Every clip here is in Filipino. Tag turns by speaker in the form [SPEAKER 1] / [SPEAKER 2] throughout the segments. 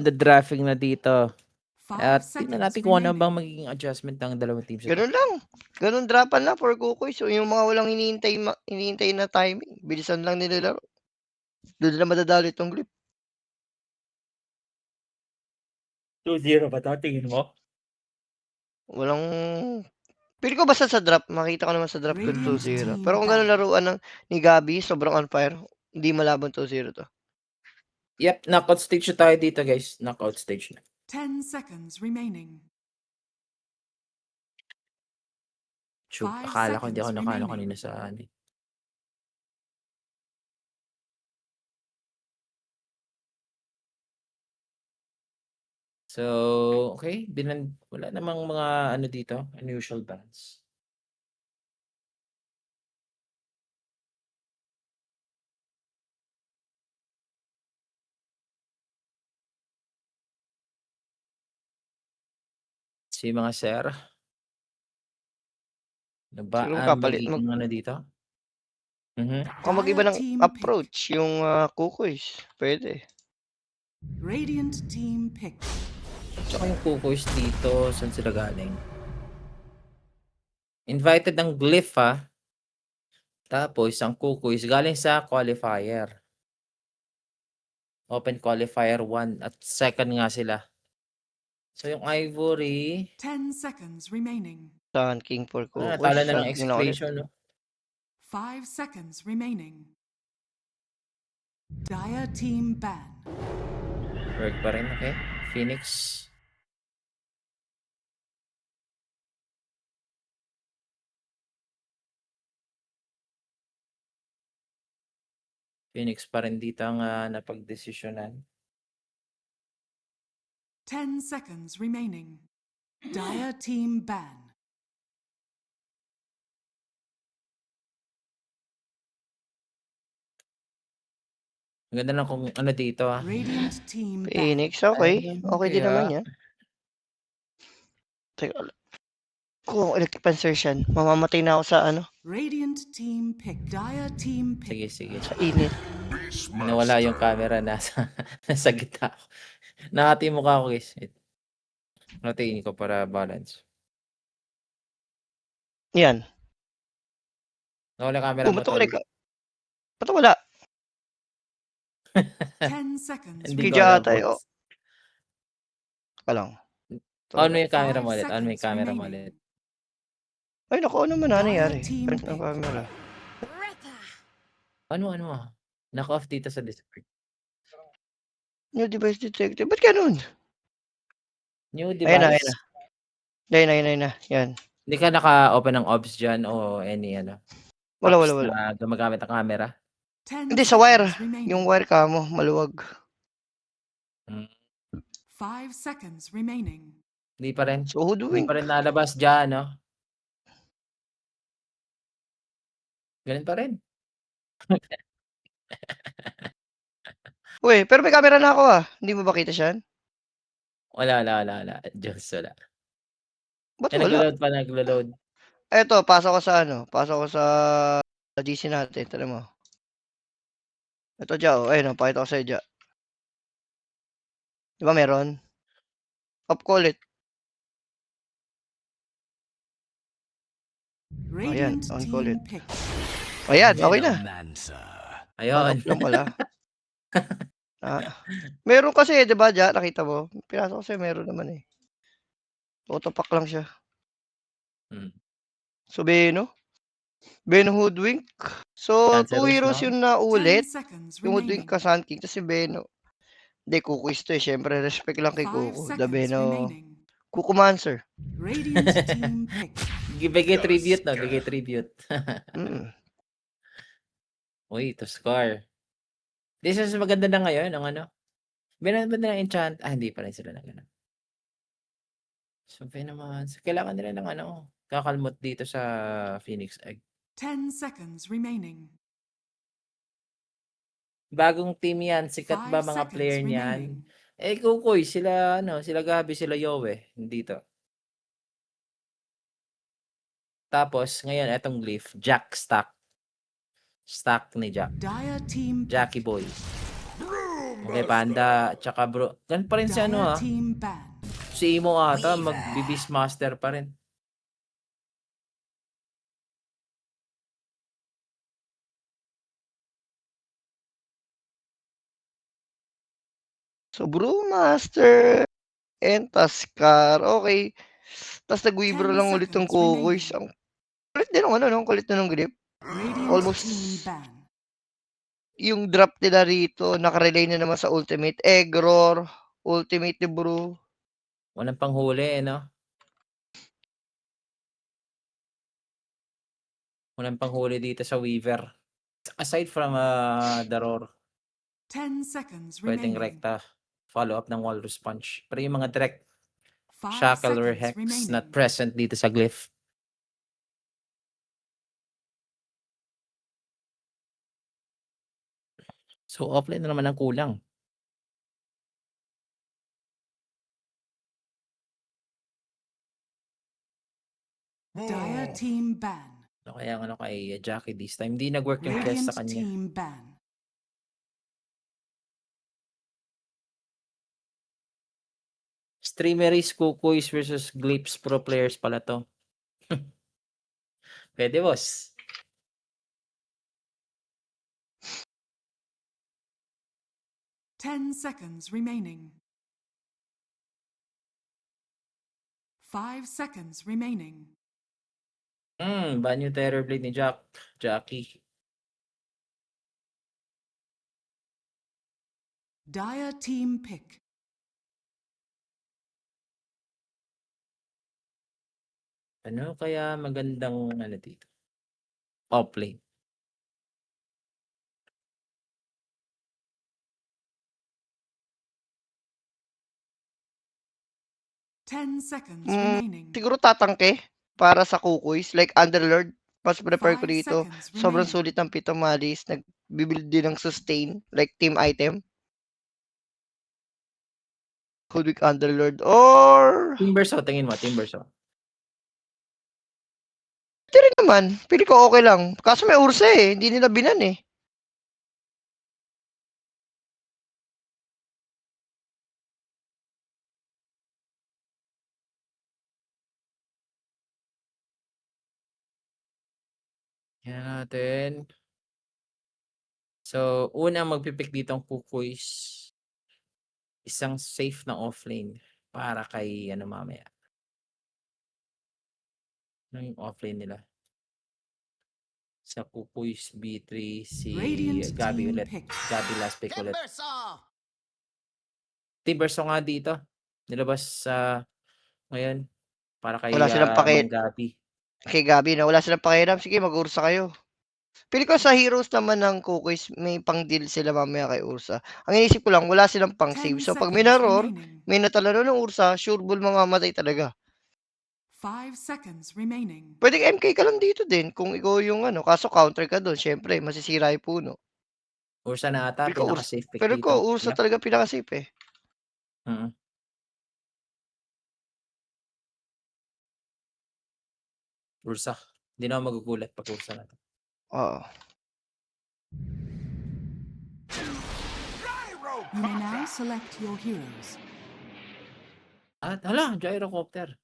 [SPEAKER 1] the drafting na dito.
[SPEAKER 2] 5
[SPEAKER 1] At tingnan
[SPEAKER 2] seconds
[SPEAKER 1] natin kung ano
[SPEAKER 2] remaining.
[SPEAKER 1] bang magiging adjustment ng dalawang teams ito.
[SPEAKER 3] Ganun lang. Ganun drapan lang for Kukoy. So, yung mga walang hinihintay na timing, bilisan lang nilalaro. Doon na madadali itong Glyph.
[SPEAKER 1] 2-0 ba 'to, tingin mo?
[SPEAKER 3] Walang Feeling ko basta sa draft, makita ko naman sa draft kung
[SPEAKER 2] Radiant
[SPEAKER 3] 2-0.
[SPEAKER 2] team
[SPEAKER 3] Pero kung ganun
[SPEAKER 2] ban.
[SPEAKER 3] laruan ni Gabi, sobrang on fire. Hindi malabang 2-0 to.
[SPEAKER 1] Yep, knockout stage na tayo dito, guys. Knockout stage na.
[SPEAKER 2] 10 seconds remaining.
[SPEAKER 1] Chug,
[SPEAKER 2] 5
[SPEAKER 1] akala ko hindi ako
[SPEAKER 2] seconds
[SPEAKER 1] nakano
[SPEAKER 2] remaining.
[SPEAKER 1] kanina sa ano eh. So, okay, wala namang mga ano dito, unusual bans. Si mga sir. Ano ba
[SPEAKER 3] Siguro
[SPEAKER 1] ang
[SPEAKER 3] kapalit
[SPEAKER 1] magiging ano dito?
[SPEAKER 3] Kung mag-iba ng
[SPEAKER 2] Team
[SPEAKER 3] approach, yung Kukoys, pwede.
[SPEAKER 2] Radiant team pick.
[SPEAKER 1] Tsaka yung Kukoys dito, saan sila galing? Invited ng Glyph ha. Tapos ang Kukoys galing sa qualifier. Open qualifier 1 at second nga sila. So yung Ivory,
[SPEAKER 2] 10 seconds remaining.
[SPEAKER 3] Sun King for Kukoys.
[SPEAKER 1] talo na ng
[SPEAKER 3] Sun King na ulit.
[SPEAKER 1] exclamation, no?
[SPEAKER 2] 5 seconds remaining. Dire team ban.
[SPEAKER 1] Work pa rin, okay? Phoenix. Phoenix pa rin dito ang napagdesisyonan.
[SPEAKER 2] 10 seconds remaining. Dire team ban.
[SPEAKER 1] Ang ganda lang kung ano dito ah.
[SPEAKER 2] Radiant team ban.
[SPEAKER 3] Phoenix, okay.
[SPEAKER 1] Ay,
[SPEAKER 3] Okay din
[SPEAKER 1] kaya-
[SPEAKER 3] naman yan. Teka, kung electric pancers yan, mamamatay na ako sa
[SPEAKER 2] Radiant team pick. Dire team pick.
[SPEAKER 1] Sige, sige.
[SPEAKER 3] sa init.
[SPEAKER 1] Nawala yung camera nasa nasa gitna ko. Nakati yung mukha ko guys. Natiin ko para balance.
[SPEAKER 3] Yan.
[SPEAKER 1] Nawala camera mo.
[SPEAKER 3] Ba't wala ka? Ba't wala?
[SPEAKER 2] 10 seconds
[SPEAKER 1] Hindi ko
[SPEAKER 3] Kidya
[SPEAKER 1] alam.
[SPEAKER 3] ata eh. Oh. Ka lang.
[SPEAKER 1] On mo yung camera
[SPEAKER 2] 5
[SPEAKER 1] mo ulit. On mo yung
[SPEAKER 2] seconds
[SPEAKER 1] camera mo
[SPEAKER 2] remaining.
[SPEAKER 1] ulit.
[SPEAKER 3] Ay, naku, ano man nangyari?
[SPEAKER 2] Team
[SPEAKER 3] Print ng
[SPEAKER 2] pick.
[SPEAKER 3] camera.
[SPEAKER 1] Ano? Naka-off dito sa Discord.
[SPEAKER 3] New device detected. Ba't ganun?
[SPEAKER 1] New
[SPEAKER 3] Ayun na,
[SPEAKER 1] device.
[SPEAKER 3] ayun na. Yan.
[SPEAKER 1] Hindi ka naka-open ng ops dyan o any ano?
[SPEAKER 3] Wala.
[SPEAKER 1] Apps na gumagamit ng camera?
[SPEAKER 2] 10
[SPEAKER 3] Hindi, sa wire.
[SPEAKER 2] seconds remaining.
[SPEAKER 3] Yung wire ka mo, maluwag.
[SPEAKER 2] 5 seconds remaining.
[SPEAKER 1] Hindi pa rin.
[SPEAKER 3] So, who
[SPEAKER 1] Hindi
[SPEAKER 3] doing?
[SPEAKER 1] pa rin nalabas dyan, no? Ganun pa rin.
[SPEAKER 3] Uy, pero may camera na ako ah. Hindi mo ba kita siyan?
[SPEAKER 1] Wala. Diyos, wala.
[SPEAKER 3] Ba't
[SPEAKER 1] Eh,
[SPEAKER 3] wala?
[SPEAKER 1] naglo-load.
[SPEAKER 3] Eto, pasok ko sa Pasok ko sa GC natin. Tara mo. Ito, Jao. Ayun, pakita ko sa'yo, Jao. Di ba meron? Up ko ulit.
[SPEAKER 2] Radiant
[SPEAKER 3] on
[SPEAKER 2] team
[SPEAKER 3] call it.
[SPEAKER 2] pick.
[SPEAKER 3] Ayan, okay na.
[SPEAKER 1] Ayun.
[SPEAKER 3] Off lang pala. Meron kasi, di ba, Jao? Nakita mo? Pinasok ko sa'yo, meron naman eh. Autopack lang siya. So, Beno Hoodwink. So,
[SPEAKER 1] Cancel
[SPEAKER 3] 2 heroes
[SPEAKER 1] no?
[SPEAKER 3] yun na
[SPEAKER 2] 10
[SPEAKER 3] ulit.
[SPEAKER 2] seconds
[SPEAKER 3] Yung Hoodwink
[SPEAKER 2] remaining.
[SPEAKER 3] ka Sun King, tapos si Beno. Hindi, Kukuis to eh. Siyempre, respect lang kay
[SPEAKER 2] 5
[SPEAKER 3] Kuku. The
[SPEAKER 2] seconds
[SPEAKER 3] Beno.
[SPEAKER 2] remaining.
[SPEAKER 3] Kukumancer.
[SPEAKER 2] Radiant team pick.
[SPEAKER 1] Bigay tribute, no? Bigay tribute. Uy, to score. This is maganda na ngayon, ang ano? Binabad na ng enchant. Hindi pa rin sila na gano'n. So, naman. Kailangan nila ng ano, kakalmot dito sa Phoenix Egg.
[SPEAKER 2] 10 seconds remaining.
[SPEAKER 1] Bagong team yan. Sikat ba
[SPEAKER 2] 5
[SPEAKER 1] mga
[SPEAKER 2] seconds
[SPEAKER 1] player
[SPEAKER 2] remaining.
[SPEAKER 1] niyan? Kukoy, sila Gabi, sila Yowie. Dito. Tapos, ngayon, etong Glyph, Jack Stack. Stack ni Jack.
[SPEAKER 2] Dire team pick.
[SPEAKER 1] Jackie Boy. Okay, Panda, tsaka bro. Gan pa rin si ano
[SPEAKER 2] Dire team ban.
[SPEAKER 1] Si Imo ata mag-Beastmaster pa rin.
[SPEAKER 3] So, Brewmaster and Taskar. Okay. Tapos nag-Weaver
[SPEAKER 2] 10
[SPEAKER 3] lang ulit ng
[SPEAKER 2] seconds
[SPEAKER 3] Kukoys.
[SPEAKER 2] remaining.
[SPEAKER 3] Ang kulit din ng ano, no? Ang kulit na ng grip.
[SPEAKER 2] Radiant
[SPEAKER 3] Almost
[SPEAKER 2] team ban.
[SPEAKER 3] yung drop nila rito, nakarelay na naman sa ultimate. Eggror, ultimate ni Brew.
[SPEAKER 1] Walang panghuli, no? Walang panghuli dito sa Weaver. Aside from Daror,
[SPEAKER 2] 10 seconds
[SPEAKER 1] pwedeng
[SPEAKER 2] remaining.
[SPEAKER 1] rekta. Follow up ng Walrus Punch. Pero yung mga direct
[SPEAKER 2] 5
[SPEAKER 1] Shackle or
[SPEAKER 2] seconds
[SPEAKER 1] Hex
[SPEAKER 2] remaining.
[SPEAKER 1] not present dito sa Glyph. So offline na naman ang kulang.
[SPEAKER 2] Dire team ban.
[SPEAKER 1] So kaya ano kay Jackie this time. Hindi nag-work yung quest
[SPEAKER 2] Radiant
[SPEAKER 1] sa kanya.
[SPEAKER 2] team ban.
[SPEAKER 1] Streameries, Kukoys versus Glyphs Pro players pala to. Pwede, boss.
[SPEAKER 2] Ten seconds remaining. 5 seconds remaining.
[SPEAKER 1] Banyo Terror Blade ni Jackie.
[SPEAKER 2] Dire team pick.
[SPEAKER 1] Ano kaya magandang ano dito? Offlane.
[SPEAKER 2] Ten seconds remaining.
[SPEAKER 3] Siguro tatangke para sa Kukoys. Like Underlord. Mas prefer ko
[SPEAKER 2] 5
[SPEAKER 3] dito.
[SPEAKER 2] seconds
[SPEAKER 3] Sobrang
[SPEAKER 2] remaining.
[SPEAKER 3] sulit ng Pito Malis. Nagbibuild din ng sustain. Like team item. Could Underlord. Or...
[SPEAKER 1] Timbersaw, tingin mo, Timbersaw.
[SPEAKER 3] Hindi rin naman. Pili ko okay lang. Kaso may Ursa eh. Hindi nila binan eh.
[SPEAKER 1] Yan natin. So, unang magpipick dito ang Kukoys. Isang safe na offlane para kay ano mamaya. Ano yung offlane nila? Sa Kukoys B3 si
[SPEAKER 2] Radiant
[SPEAKER 1] Gabi
[SPEAKER 2] team
[SPEAKER 1] ulit.
[SPEAKER 2] pick.
[SPEAKER 1] Gabi last pick ulit. Timbersaw nga dito. Nilabas sa ngayon para kay
[SPEAKER 3] Wala silang
[SPEAKER 1] Mang Gabi.
[SPEAKER 3] Kay Gabi na wala silang pakialam. Sige, mag-Ursa kayo. Pili ko sa heroes naman ng Kukoys, may pang-deal sila mamaya kay Ursa. Ang inisip ko lang, wala silang
[SPEAKER 2] 10
[SPEAKER 3] pang-save. So, pag
[SPEAKER 2] seconds
[SPEAKER 3] minaror,
[SPEAKER 2] remaining.
[SPEAKER 3] may natalaro ng Ursa, sure bull mamamatay talaga.
[SPEAKER 2] 5 seconds remaining.
[SPEAKER 3] Pwede MK ka lang dito din kung ikaw yung ano. Kaso counter ka doon. Siyempre, masisira yung puno.
[SPEAKER 1] Ursa na ata,
[SPEAKER 3] Pili ko Ursa.
[SPEAKER 1] pinaka-safe pick
[SPEAKER 3] Pero
[SPEAKER 1] dito.
[SPEAKER 3] ko, Ursa talaga pinaka-safe eh.
[SPEAKER 1] Ursa. Hindi na ako magugulat pag Ursa na to.
[SPEAKER 3] Oo.
[SPEAKER 2] You may now select your heroes.
[SPEAKER 1] At hala, Gyrocopter.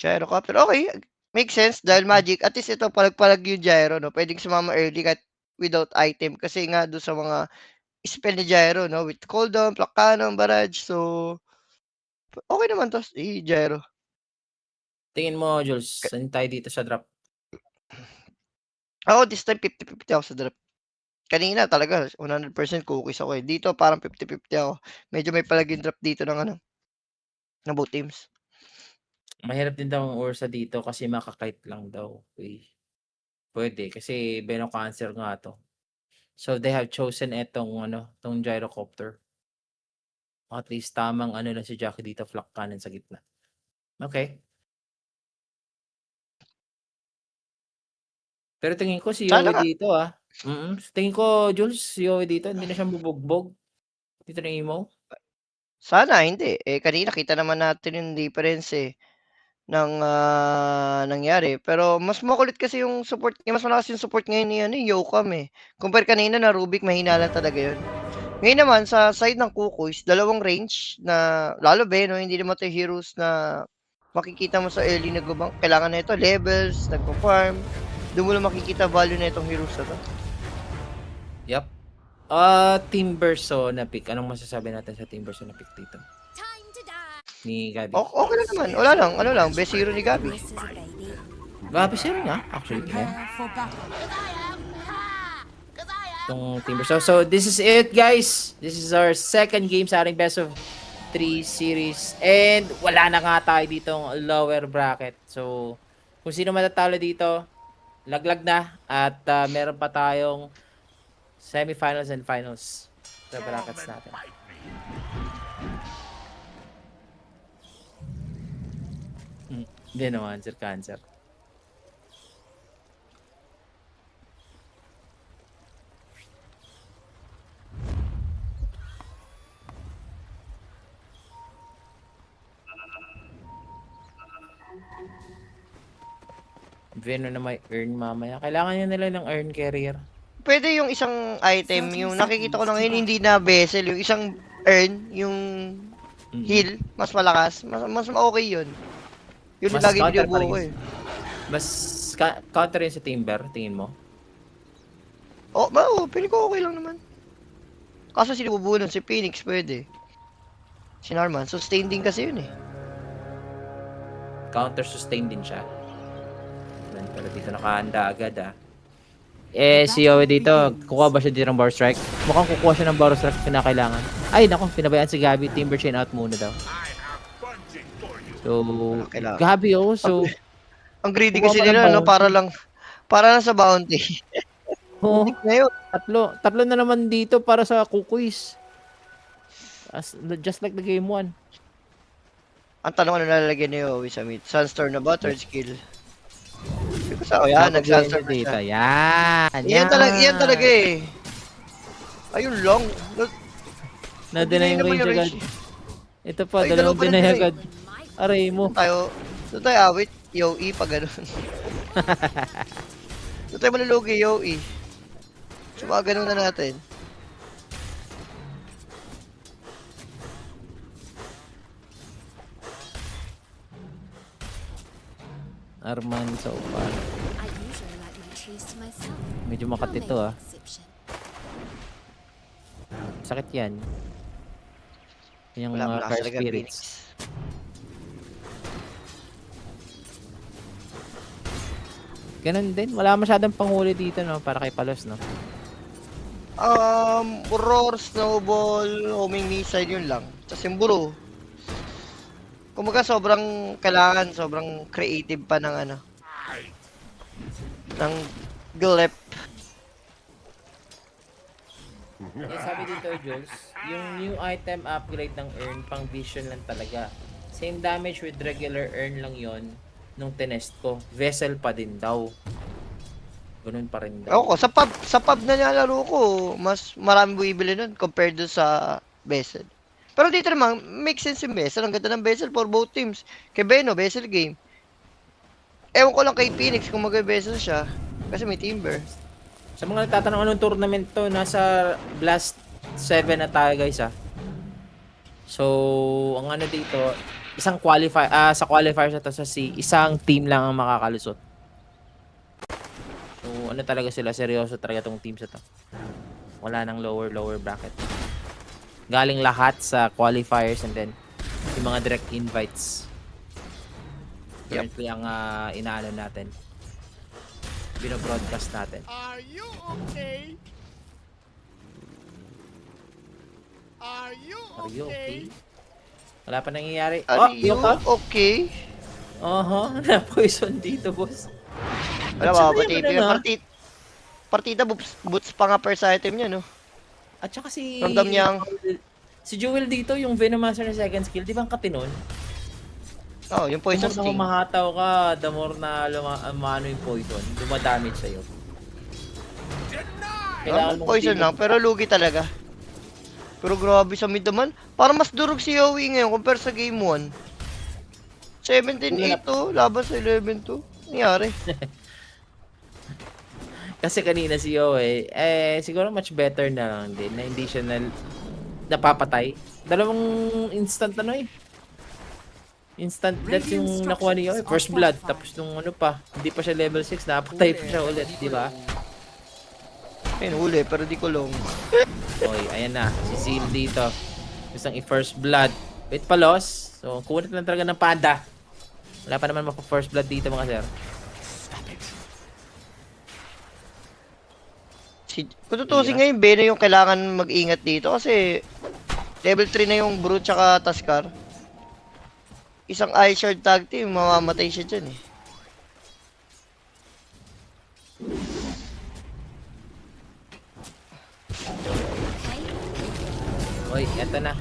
[SPEAKER 3] Gyrocopter. Okay. Makes sense dahil magic. At least ito, palag-palag yung gyro, no? Pwedeng sumama early kahit without item. Kasi nga doon sa mga spell ni gyro, no? With cooldown, block cannon, barrage. So, okay naman to. Gyro.
[SPEAKER 1] Tingin mo, Jules, saan tayo dito sa drop?
[SPEAKER 3] Ako, this time, 50-50 ako sa drop. Kanina talaga, 100% cookies ako eh. Dito, parang 50-50 ako. Medyo may palag yung drop dito ng ano, ng both teams.
[SPEAKER 1] Mahirap din daw ang Ursa dito kasi makakite lang daw. Pwede, kasi Venom Cancer nga to. So, they have chosen itong Gyrocopter. At least tamang ano lang si Jackie dito, flak cannon sa gitna. Okay. Pero tingin ko si
[SPEAKER 3] Sana
[SPEAKER 1] Yowie
[SPEAKER 3] nga.
[SPEAKER 1] dito Tingin ko, Jules, si Yowie dito, hindi na siya bubugbog. Dito na Imo.
[SPEAKER 3] Sana, hindi. Eh, kanina kita naman natin yung difference eh ng nangyari. Pero mas makulit kasi yung support, mas malakas yung support ngayon ni Yokam eh. Compare kanina na Rubik, mahina lang talaga yun. Ngayon naman, sa side ng Kukoys, dalawang range na lalo ba, no, hindi naman ito heroes na makikita mo sa early nagbabang. Kailangan na ito, levels, nagpa-farm. Doon mo lang makikita value na itong heroes na to.
[SPEAKER 1] Yup. Timbersaw na pick. Anong masasabi natin sa Timbersaw na pick dito? Ni Gabi.
[SPEAKER 3] Okay lang naman. Wala lang. Ano lang, best hero ni Gabi.
[SPEAKER 1] Gabi siya rin actually. Yeah.
[SPEAKER 2] Prepare for battle.
[SPEAKER 1] Itong Timbersaw. So, this is it, guys. This is our second game sa ating best of 3 series. And wala na nga tayo ditong lower bracket. So, kung sino matatalo dito, laglag na. At meron pa tayong semifinals and finals sa brackets natin. Hindi naman, Sir Cancer. Venom na may earn mamaya. Kailangan nyo nila ng earn carrier.
[SPEAKER 3] Pwede yung isang item, yung nakikita ko na ngayon, hindi na vessel. Yung isang earn, yung heal, mas malakas. Mas okay yun. Yun
[SPEAKER 1] Mas
[SPEAKER 3] lagi
[SPEAKER 1] counter
[SPEAKER 3] nilubo
[SPEAKER 1] pa rin.
[SPEAKER 3] ko eh.
[SPEAKER 1] Mas counter yun sa Timber, tingin mo?
[SPEAKER 3] Piling ko okay lang naman. Kaso sinububuo nun, si Phoenix pwede. Si Norman, sustain din kasi yun eh.
[SPEAKER 1] Counter sustain din siya. Pero dito nakahanda agad si Yowie dito, kukuha ba siya dito ng Bar Strike? Mukhang kukuha siya ng Bar Strike pinakailangan. Ay, naku, pinabayaan si Gabi. Timber chain out muna daw. So,
[SPEAKER 3] Kailangan.
[SPEAKER 1] Gabi so...
[SPEAKER 3] Ang greedy
[SPEAKER 1] Kukuha
[SPEAKER 3] kasi
[SPEAKER 1] pa ng
[SPEAKER 3] nila, no?
[SPEAKER 1] bounty.
[SPEAKER 3] Para lang sa bounty.
[SPEAKER 1] Oh,
[SPEAKER 3] Ngayon,
[SPEAKER 1] tatlo na naman dito para sa Kukuis. Just like the game 1.
[SPEAKER 3] ang tanong ano nalalagyan ni Yowie sa mid? Sunstorm na ba? Third skill. Hindi ko sa yan, nag-sunstorm na
[SPEAKER 1] dito.
[SPEAKER 3] siya.
[SPEAKER 1] Yan.
[SPEAKER 3] Yan talaga eh. Ayun lang.
[SPEAKER 1] Na-deny yung range agad. Ito pa,
[SPEAKER 3] Ay,
[SPEAKER 1] dalawang
[SPEAKER 3] dalawa pa
[SPEAKER 1] deny
[SPEAKER 3] na
[SPEAKER 1] agad. Aray mo.
[SPEAKER 3] Doon tayo awit, Yowie, pa ganun. Doon tayo malulugi, Yowie. So, mga ganun na natin.
[SPEAKER 1] Arman sa upan. Medyo makati to Sakit yan. Yung
[SPEAKER 3] Wala
[SPEAKER 1] Fire
[SPEAKER 3] talaga,
[SPEAKER 1] Spirits. Ganun din. Wala masyadong panghuli dito, no? Para kay Palos, no?
[SPEAKER 3] Roar, Snowball, Homing Missile, yun lang. Tapos yung Buro. Kumaga sobrang creative pa ng ng Glep.
[SPEAKER 1] Sabi dito, Jules, yung new item upgrade ng earn, pang vision lang talaga. Same damage with regular earn lang yon nung tinest ko. Vessel pa din daw. Ganun pa rin daw.
[SPEAKER 3] Ako, sa pub na nilalaro ko, mas marami bumibili nun compared do sa Vessel. Pero dito naman, make sense yung Vessel. Ang ganda ng Vessel for both teams. Kay Beno, Vessel game. Ewan ko lang kay Phoenix kung mag-Vessel siya. Kasi may Timber.
[SPEAKER 1] Sa mga nagtatanong anong tournament to, nasa Blast 7 na tayo guys So, ang ano dito, isang sa qualifiers na to sa C, isang team lang ang makakalusot. So, ano talaga sila, seryoso talaga tong team sa to. Wala nang lower bracket. Galing lahat sa qualifiers and then yung mga direct invites. Currently ang inaano natin. Bino-broadcast natin.
[SPEAKER 4] Are you okay? Are you
[SPEAKER 1] Are you
[SPEAKER 4] okay?
[SPEAKER 1] okay? Wala pa nangyayari.
[SPEAKER 3] Are you
[SPEAKER 1] yung ka?
[SPEAKER 3] okay?
[SPEAKER 1] Na-poison dito, boss.
[SPEAKER 3] Wala
[SPEAKER 1] At
[SPEAKER 3] ba,
[SPEAKER 1] saka
[SPEAKER 3] pati
[SPEAKER 1] yung
[SPEAKER 3] yung partida boots pa nga first item niya, no?
[SPEAKER 1] At saka si...
[SPEAKER 3] Ramdam niyang...
[SPEAKER 1] Si Jewel dito, yung Venomancer na second skill, di ba ang katinon?
[SPEAKER 3] Yung poison
[SPEAKER 1] The more na
[SPEAKER 3] sting.
[SPEAKER 1] humahataw ka, the more na umano yung poison, dumadamage sa'yo. Kailangan mong
[SPEAKER 3] Poison
[SPEAKER 1] team-
[SPEAKER 3] lang, pero lugi talaga. Pero grabe sa mid naman. Parang mas durog si Yowie ngayon compare sa game 1. 17-8 to, laban sa 11-2. Nangyari.
[SPEAKER 1] Kasi kanina si Yoe, siguro much better na lang din na hindi siya napapatay. Dalawang instant instant death yung nakuha ni Yoe. First blood, tapos nung ano pa, hindi pa siya level 6, napatay pa siya ulit, di ba?
[SPEAKER 3] Ayun, huli, pero di kulong.
[SPEAKER 1] Oy, ayan na, si Seal dito. Gustong i-first blood. Wait pa, loss. So, kunit lang talaga ng panda. Wala pa naman mapa-first blood dito, mga sir.
[SPEAKER 3] Kung tutusin ngayon, Bene yung kailangan mag-ingat dito kasi level 3 na yung Brute tsaka Tuskar. Isang Ice Shard tag team, mamamatay siya dyan eh.
[SPEAKER 1] Oy, eto na.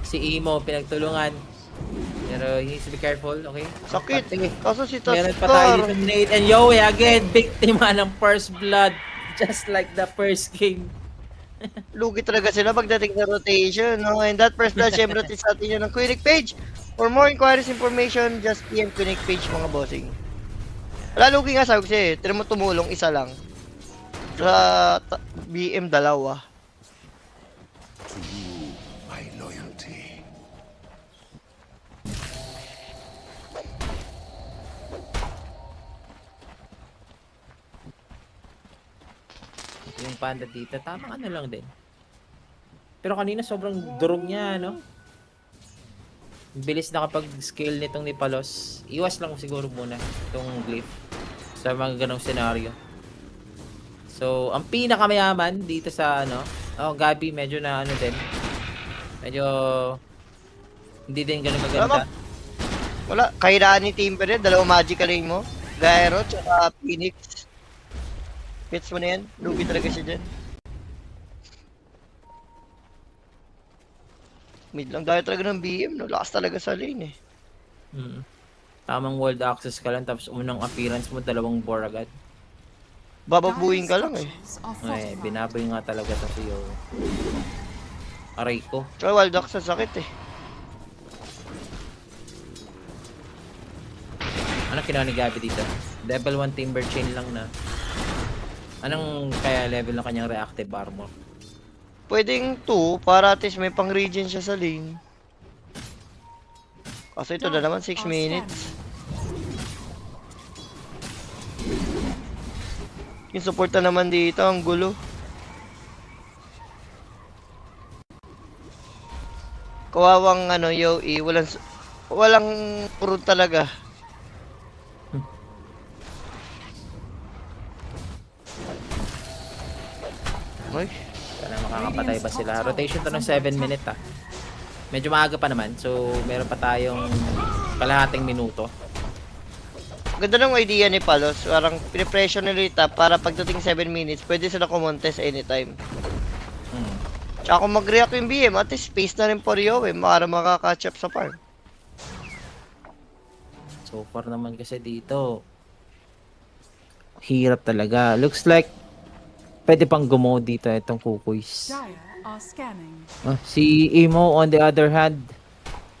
[SPEAKER 1] Si Imo, pinagtulungan. Pero he needs to be careful, okay?
[SPEAKER 3] Sakit.
[SPEAKER 1] Sige.
[SPEAKER 3] Kaso si
[SPEAKER 1] Meron pa tayo
[SPEAKER 3] Tuskar,
[SPEAKER 1] dito Nate and Yowie again, biktima ng first blood. Just like the first game.
[SPEAKER 3] lugi talaga sila pagdating sa rotation. No? And that first blood, syempre natin sa atin yun ng Quinic page. For more inquiries information, just PM Quinic page mga bossing. Wala lugi nga sabi ko siya eh. Tira mo tumulong, isa lang. Sa BM dalawa.
[SPEAKER 4] My loyalty.
[SPEAKER 1] Yung panda dito, tama ano lang din. Pero kanina sobrang durog niya, no? Bilis na kapag scale nitong ni Palos. Iwas lang siguro muna itong glyph sa mga ganong senaryo. So, ang pinakamayaman dito sa ano, Gabi medyo na ano din. Medyo hindi din ganun maganda.
[SPEAKER 3] Wala, kairaan ni Timber yan. Dalawang magical lane mo. Gyro, tsaka Phoenix. Gets mo na yan. Lugi talaga siya dyan. Mid lang dahil talaga ng BM, no? Lakas talaga sa lane eh.
[SPEAKER 1] Tamang world access ka lang tapos unang appearance mo dalawang bore agad.
[SPEAKER 3] Bababuhin ka lang eh.
[SPEAKER 1] Ay, binaboy nga talaga to siyo. Aray ko.
[SPEAKER 3] Tsaka wild dogs sa sakit eh.
[SPEAKER 1] Anong kinuha ni Gabi dito? Level 1 Timber Chain lang na. Anong kaya level ng kanyang reactive armor?
[SPEAKER 3] Pwedeng 2 para at least may pang regen siya sa lane. Kaso ito na naman 6 minutes. Yung support na naman dito, ang gulo. Kawawang ano, Yowie, walang puro talaga. Ay,
[SPEAKER 1] Sana makakapatay ba sila? Rotation to ng 7 minute ah. Medyo maaga pa naman. So, meron pa tayong kalahating minuto.
[SPEAKER 3] ganda ng idea ni Palos. Parang pinipressure nila para pagdating 7 minutes, pwede sila kumontes anytime. Tsaka kung mag-react yung BM, at least space na rin for Yowie para makaka-catch up sa farm.
[SPEAKER 1] So far naman kasi dito, hirap talaga. Looks like pwede pang gumo dito itong Kukuys.
[SPEAKER 2] Dire are scanning.
[SPEAKER 1] Si Imo on the other hand,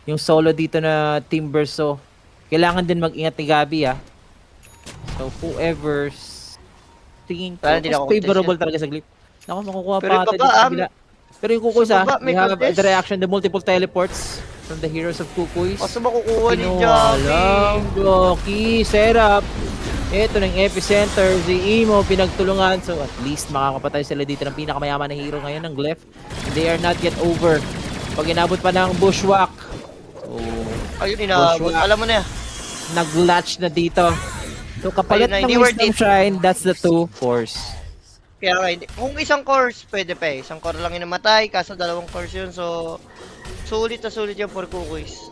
[SPEAKER 1] yung solo dito na Team Verso, kailangan din mag-ingat ni Gabi ah. So whoever's tingin ko,
[SPEAKER 3] Parang di na
[SPEAKER 1] mas
[SPEAKER 3] ako
[SPEAKER 1] favorable talaga sa Glip. Naku, makukuha
[SPEAKER 3] Pero
[SPEAKER 1] pa
[SPEAKER 3] yung
[SPEAKER 1] ata
[SPEAKER 3] baba,
[SPEAKER 1] dito sa kabila. Pero yung Kukuys
[SPEAKER 3] sa
[SPEAKER 1] ah,
[SPEAKER 3] baba,
[SPEAKER 1] we
[SPEAKER 3] may
[SPEAKER 1] have
[SPEAKER 3] contest.
[SPEAKER 1] the reaction, the multiple teleports from the heroes of Kukuys.
[SPEAKER 3] Kaso makukuha ni
[SPEAKER 1] Kinuha lang,
[SPEAKER 3] Jockey.
[SPEAKER 1] Jockey, setup. Ito ng epicenter, si Imo pinagtulungan. So at least makakapatay sila dito ng pinakamayaman na hero ngayon ng Glyph. They are not yet over. Pag inabot pa ng Bushwhack. So,
[SPEAKER 3] Ayun, inaabot.
[SPEAKER 1] Bushwhack.
[SPEAKER 3] Alam mo na yan.
[SPEAKER 1] nag-latch na dito. So kapalit
[SPEAKER 3] Ayun na,
[SPEAKER 1] ng
[SPEAKER 3] hindi worth
[SPEAKER 1] Wisdom
[SPEAKER 3] it.
[SPEAKER 1] Shrine, that's the 2 force.
[SPEAKER 3] Kaya nga, kung isang course, pwede pa eh. Isang core lang yung namatay, kaso dalawang course yun. So, sulit na sulit yung for Kukuys.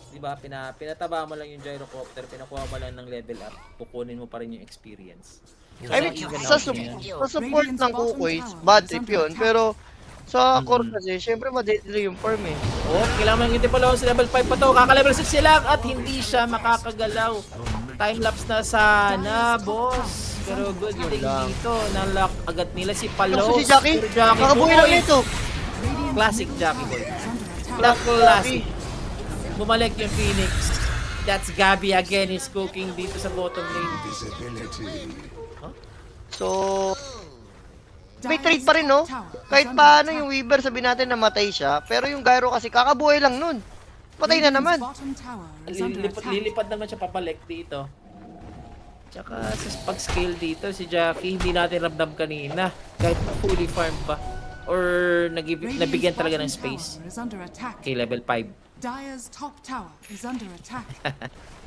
[SPEAKER 1] Diba, pinataba mo lang yung gyrocopter, pinakuha mo lang ng level up, kukunin mo pa rin yung experience.
[SPEAKER 3] I mean,
[SPEAKER 1] Even
[SPEAKER 3] sa,
[SPEAKER 1] out niya.
[SPEAKER 3] sa support ng Kukuys, bad trip yun. Pero, sa core kasi, syempre madidili yung farm eh.
[SPEAKER 1] Oh, kailangan lang yung tipolo sa level 5 pa to. Kaka-level 6 sila at hindi siya makakagalaw. Time-lapse na sana, boss. Pero good thing dito, na-lock agad nila si Palos.
[SPEAKER 3] Kaso si Jackie,
[SPEAKER 1] Pero Jackie
[SPEAKER 3] nakabuhay
[SPEAKER 1] boy,
[SPEAKER 3] lang ito.
[SPEAKER 1] Classic Jackie boy.
[SPEAKER 3] Classic.
[SPEAKER 1] Classic. Bumalik yung Phoenix. That's Gabi again is cooking dito sa bottom lane.
[SPEAKER 4] Invisibility.
[SPEAKER 3] So, may
[SPEAKER 2] Dire's
[SPEAKER 3] trade pa rin, no?
[SPEAKER 2] top tower is
[SPEAKER 3] Kahit
[SPEAKER 2] under
[SPEAKER 3] paano
[SPEAKER 2] attack.
[SPEAKER 3] yung Weaver, sabihin natin namatay siya, pero yung Gyro kasi kakabuhay lang nun. Patay na
[SPEAKER 2] Radiant's
[SPEAKER 3] naman.
[SPEAKER 2] bottom tower is under attack.
[SPEAKER 1] Lilipad naman siya papalik dito. Tsaka sa pag-scale dito, si Jackie, hindi natin ramdam kanina. Kahit fully farm pa. Or
[SPEAKER 2] Radiant's
[SPEAKER 1] nabigyan talaga ng
[SPEAKER 2] bottom
[SPEAKER 1] space.
[SPEAKER 2] tower is under attack.
[SPEAKER 1] Okay, level 5.
[SPEAKER 2] Dire's top tower is under attack.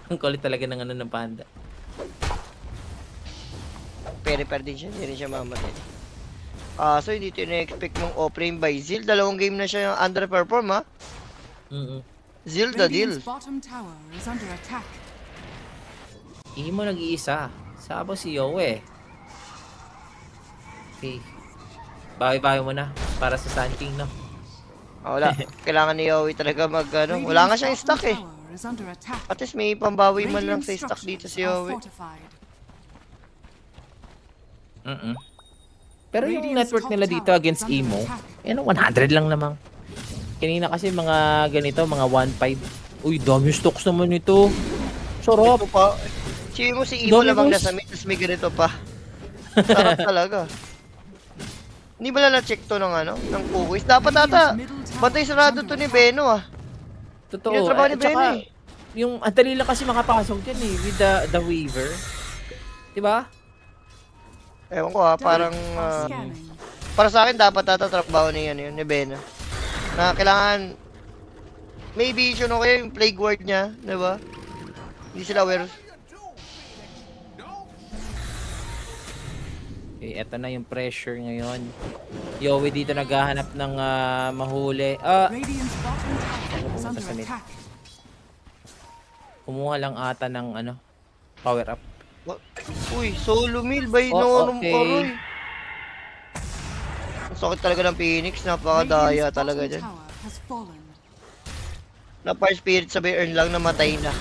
[SPEAKER 1] Ang kulit talaga ng ano ng panda.
[SPEAKER 3] Peri-per din siya, hindi rin siya mamatay. So hindi ito na-expect mong off-lane by Zil. Dalawang game na siya yung underperform, ha? Zil the deal.
[SPEAKER 2] Radiant's bottom tower is under attack.
[SPEAKER 1] Hindi mo nag-iisa. Sabo si Yowie. Okay. Bawi-bawi mo na para sa Sun King, no?
[SPEAKER 3] Wala. Kailangan ni Yowie talaga mag, ano. Wala nga siyang stock, eh.
[SPEAKER 2] Tower is under attack.
[SPEAKER 3] At least may pambawi man lang
[SPEAKER 2] Radiant
[SPEAKER 3] sa stock dito si
[SPEAKER 2] structures are
[SPEAKER 3] Yowie.
[SPEAKER 2] fortified.
[SPEAKER 1] Pero yung
[SPEAKER 2] Radiant's
[SPEAKER 1] network
[SPEAKER 2] top
[SPEAKER 1] nila dito
[SPEAKER 2] tower
[SPEAKER 1] against
[SPEAKER 2] is under
[SPEAKER 1] Emo,
[SPEAKER 2] attack.
[SPEAKER 1] yan 100 lang naman. Kanina kasi mga ganito, mga 1.5. Uy, dami stocks naman ito. Sarap.
[SPEAKER 3] Ito pa. Si mo si Imo
[SPEAKER 1] Dami,
[SPEAKER 3] lamang
[SPEAKER 1] boss.
[SPEAKER 3] nasa mid, tapos may ganito pa. Sarap talaga. Hindi ba na-check to ng ano? Ng Kukuis? Dapat ata. Bantay sarado to ni Beno, ah.
[SPEAKER 1] Totoo.
[SPEAKER 3] Yung trabaho ni
[SPEAKER 1] At saka,
[SPEAKER 3] Ben, eh.
[SPEAKER 1] yung ang dali lang kasi makapasok dyan eh, with the Weaver. Diba?
[SPEAKER 3] Ewan ko, ah. Parang,
[SPEAKER 2] Scanning.
[SPEAKER 3] para sa akin, dapat ata trabaho ni, ano, yun, ni Beno. Na kailangan, may vision o kaya yung plague ward niya, di ba? Hindi sila aware.
[SPEAKER 1] Okay, eto na yung pressure ngayon. Yowie dito naghahanap ng mahuli.
[SPEAKER 2] Radiant's bottom tower is under
[SPEAKER 1] Sa mid.
[SPEAKER 2] attack.
[SPEAKER 1] Kumuha lang ata ng ano, power up.
[SPEAKER 3] Uy, solo meal by
[SPEAKER 1] Oh,
[SPEAKER 3] Nonom
[SPEAKER 1] okay.
[SPEAKER 3] Koroy. Ang sakit talaga ng Phoenix, napakadaya
[SPEAKER 2] Radiant's
[SPEAKER 3] talaga
[SPEAKER 2] bottom
[SPEAKER 3] dyan.
[SPEAKER 2] tower has fallen.
[SPEAKER 3] Na fire spirit sabay earn lang, namatay na.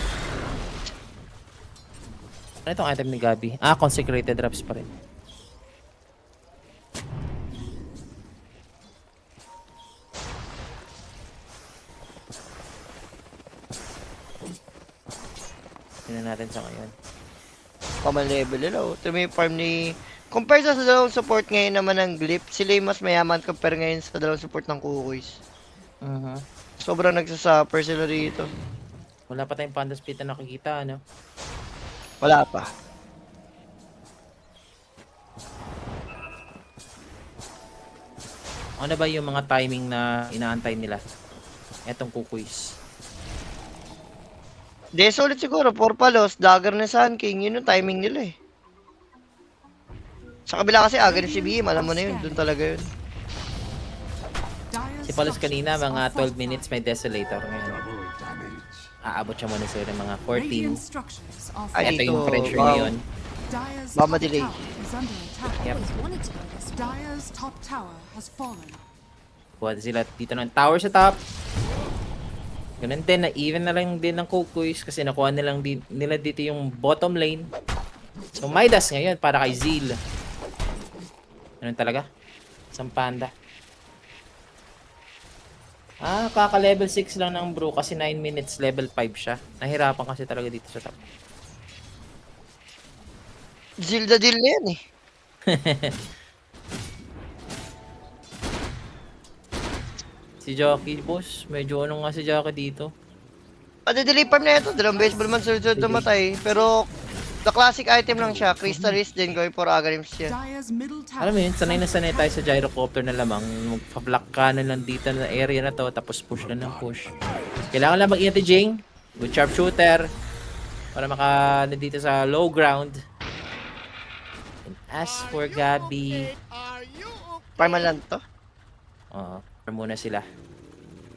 [SPEAKER 1] Ano itong item ni Gabi? Consecrated drops pa rin. Tingnan natin sa ngayon.
[SPEAKER 3] Common level nila, oh. Ito may farm ni... Compare sa dalawang support ngayon naman ng Glip, sila yung mas mayaman compare ngayon sa dalawang support ng Kukuis. Sobrang nagsasuffer sila rito.
[SPEAKER 1] Wala pa tayong panda split na nakikita, ano?
[SPEAKER 3] Wala pa.
[SPEAKER 1] Ano ba yung mga timing na inaantay nila? Etong kukuis.
[SPEAKER 3] Desolate siguro, 4 palos, dagger ni Sun King, yun yung timing nila eh. Sa kabila kasi agad si BM, alam mo na yun, dun talaga yun.
[SPEAKER 2] Dire's
[SPEAKER 1] Si Palos kanina,
[SPEAKER 2] structures
[SPEAKER 1] mga
[SPEAKER 2] are
[SPEAKER 1] 12
[SPEAKER 2] fortified.
[SPEAKER 1] minutes may Desolator ngayon.
[SPEAKER 4] Double damage.
[SPEAKER 1] Aabot siya muna sila ng mga 14.
[SPEAKER 2] Radiant structures are
[SPEAKER 3] Ay,
[SPEAKER 1] Ito yung
[SPEAKER 3] dito,
[SPEAKER 1] pressure
[SPEAKER 3] wow.
[SPEAKER 1] ngayon.
[SPEAKER 2] Dire's
[SPEAKER 3] Mama
[SPEAKER 2] top
[SPEAKER 3] delay.
[SPEAKER 2] tower is under attack.
[SPEAKER 1] Yep.
[SPEAKER 2] Dire's top tower has fallen.
[SPEAKER 1] Kuha sila dito ng tower sa top. Ganun din, na even na lang din ng Kukuis kasi nakuha nila dito yung bottom lane. So Midas ngayon para kay Zeal. Ganun talaga. Isang panda. Kaka level 6 lang ng bro kasi 9 minutes level 5 siya. Nahirapan kasi talaga dito sa top.
[SPEAKER 3] Zilda deal na yan eh.
[SPEAKER 1] Si Jockey, boss. Medyo ano nga si Jockey dito.
[SPEAKER 3] Madi-delay farm na ito, dalawang beses ba naman sunod-sunod namatay. Pero, the classic item lang siya, Crystallis din going for Agarims yan.
[SPEAKER 2] Dire's middle tower.
[SPEAKER 1] Alam mo yun, sanay na sanay tayo sa gyrocopter na lamang. Magpa-block ka na lang dito na area na to, tapos push na ng push. Kailangan lang mag-ingat ni Jing. Good sharpshooter. Para maka dito sa low ground. And as for Gabi,
[SPEAKER 3] Farman lang to.
[SPEAKER 1] muna sila.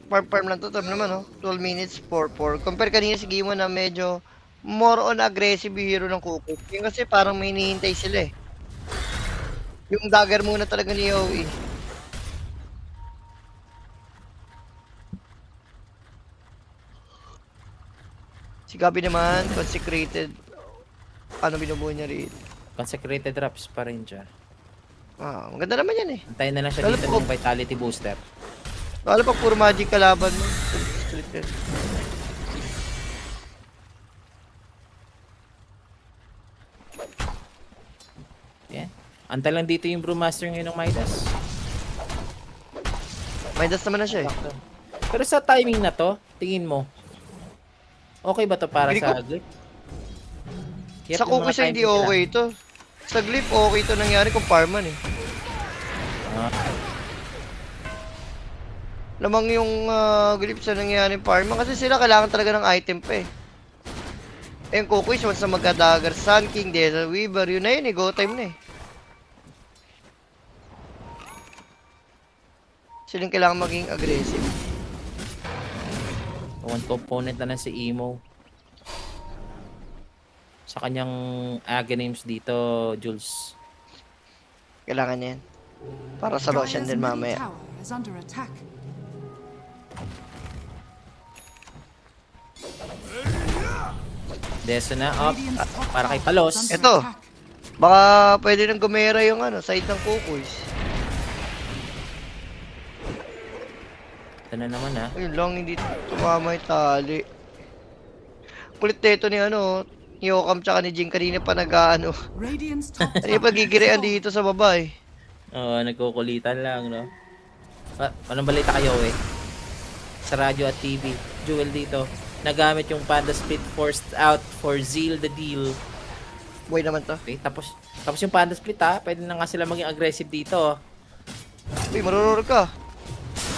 [SPEAKER 3] Farm lang to, term naman oh. 12 minutes, 4-4. Compare kanina si Gimo na medyo more on aggressive yung hero ng Kuko. Yung kasi parang may hinihintay sila eh. Yung dagger muna talaga ni Yowie. Si Gabi naman, consecrated. Ano binubuo niya rin?
[SPEAKER 1] Consecrated drops pa rin siya.
[SPEAKER 3] Maganda naman yan eh.
[SPEAKER 1] Antayin na lang siya
[SPEAKER 3] Lalo
[SPEAKER 1] dito
[SPEAKER 3] po-
[SPEAKER 1] ng vitality booster.
[SPEAKER 3] Lalo pag puro magic kalaban mo. Split yan.
[SPEAKER 1] Antay lang dito yung Brewmaster ngayon ng Midas.
[SPEAKER 3] Midas naman na siya eh.
[SPEAKER 1] Sakto. Pero sa timing na to, tingin mo, okay ba to para
[SPEAKER 3] Feeling
[SPEAKER 1] sa
[SPEAKER 3] ko-
[SPEAKER 1] Glip?
[SPEAKER 3] Sa Cookies ay hindi okay ito. Sa Glyph, okay ito nangyari kung Farman eh. Lamang yung Glyph sa nangyari Farman kasi sila kailangan talaga ng item pa eh. Eh, yung Cookies, once na magka-Dagger, Sun King, Desert Weaver, yun na yun eh, go time na eh. Sila yung kailangan maging aggressive.
[SPEAKER 1] One component na lang si Emo. Sa kanyang Aghanim's dito, Jules.
[SPEAKER 3] Kailangan niya yan. Para sa Roshan
[SPEAKER 2] Dire's
[SPEAKER 3] din
[SPEAKER 2] middle
[SPEAKER 3] mamaya.
[SPEAKER 2] tower is under attack.
[SPEAKER 1] Deso na, up.
[SPEAKER 2] Radiant's top
[SPEAKER 1] Para kay
[SPEAKER 2] tower
[SPEAKER 1] Palos.
[SPEAKER 2] is under
[SPEAKER 3] Ito.
[SPEAKER 2] attack.
[SPEAKER 3] Baka pwede nang gumera yung side ng Cookies.
[SPEAKER 1] Ito na naman ha.
[SPEAKER 3] Ayun lang, hindi tumama yung tali. Kulit nito ni Yokam tsaka ni Jing kanina pa
[SPEAKER 2] Radiant's top
[SPEAKER 3] Ano yung
[SPEAKER 2] tower
[SPEAKER 3] pagigirian
[SPEAKER 2] is
[SPEAKER 3] dito sa baba eh.
[SPEAKER 1] Oo, nagkukulitan lang, no? Anong balita kayo eh? Sa radyo at TV. Jewel dito. Nagamit yung Panda Split forced out for Zeal the Deal.
[SPEAKER 3] Boy naman to.
[SPEAKER 1] Okay, tapos yung Panda Split ha. Pwede na nga sila maging aggressive dito.
[SPEAKER 3] Uy, marurur ka.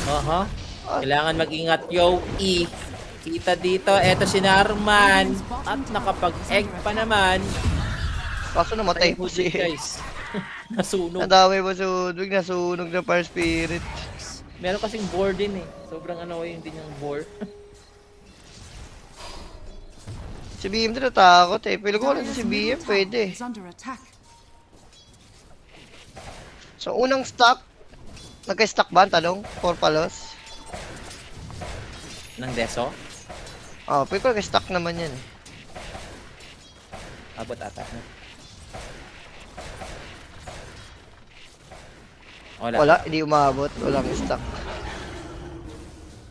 [SPEAKER 1] Aha. Kailangan mag-ingat, yo, E. Kita dito, eto si Narman. At nakapag-egg pa naman.
[SPEAKER 3] Kaso namatay po si...
[SPEAKER 1] Guys. Nasunog.
[SPEAKER 3] Ang dami pa sa Udwig, nasunog na Fire Spirit.
[SPEAKER 1] Meron kasing board din eh. Sobrang annoying din yung board.
[SPEAKER 3] Si BM din natakot eh. Pilo ko lang
[SPEAKER 2] Dire's
[SPEAKER 3] si
[SPEAKER 2] middle
[SPEAKER 3] BM,
[SPEAKER 2] tower
[SPEAKER 3] pwede.
[SPEAKER 2] is under attack.
[SPEAKER 3] So, unang stock. Nagka-stock ba ang talong? 4 palos?
[SPEAKER 1] Ng Deso.
[SPEAKER 3] Pwede ko nagka-stock naman yan eh.
[SPEAKER 1] Abot ata. No?
[SPEAKER 3] Wala, hindi umabot. Walang stock.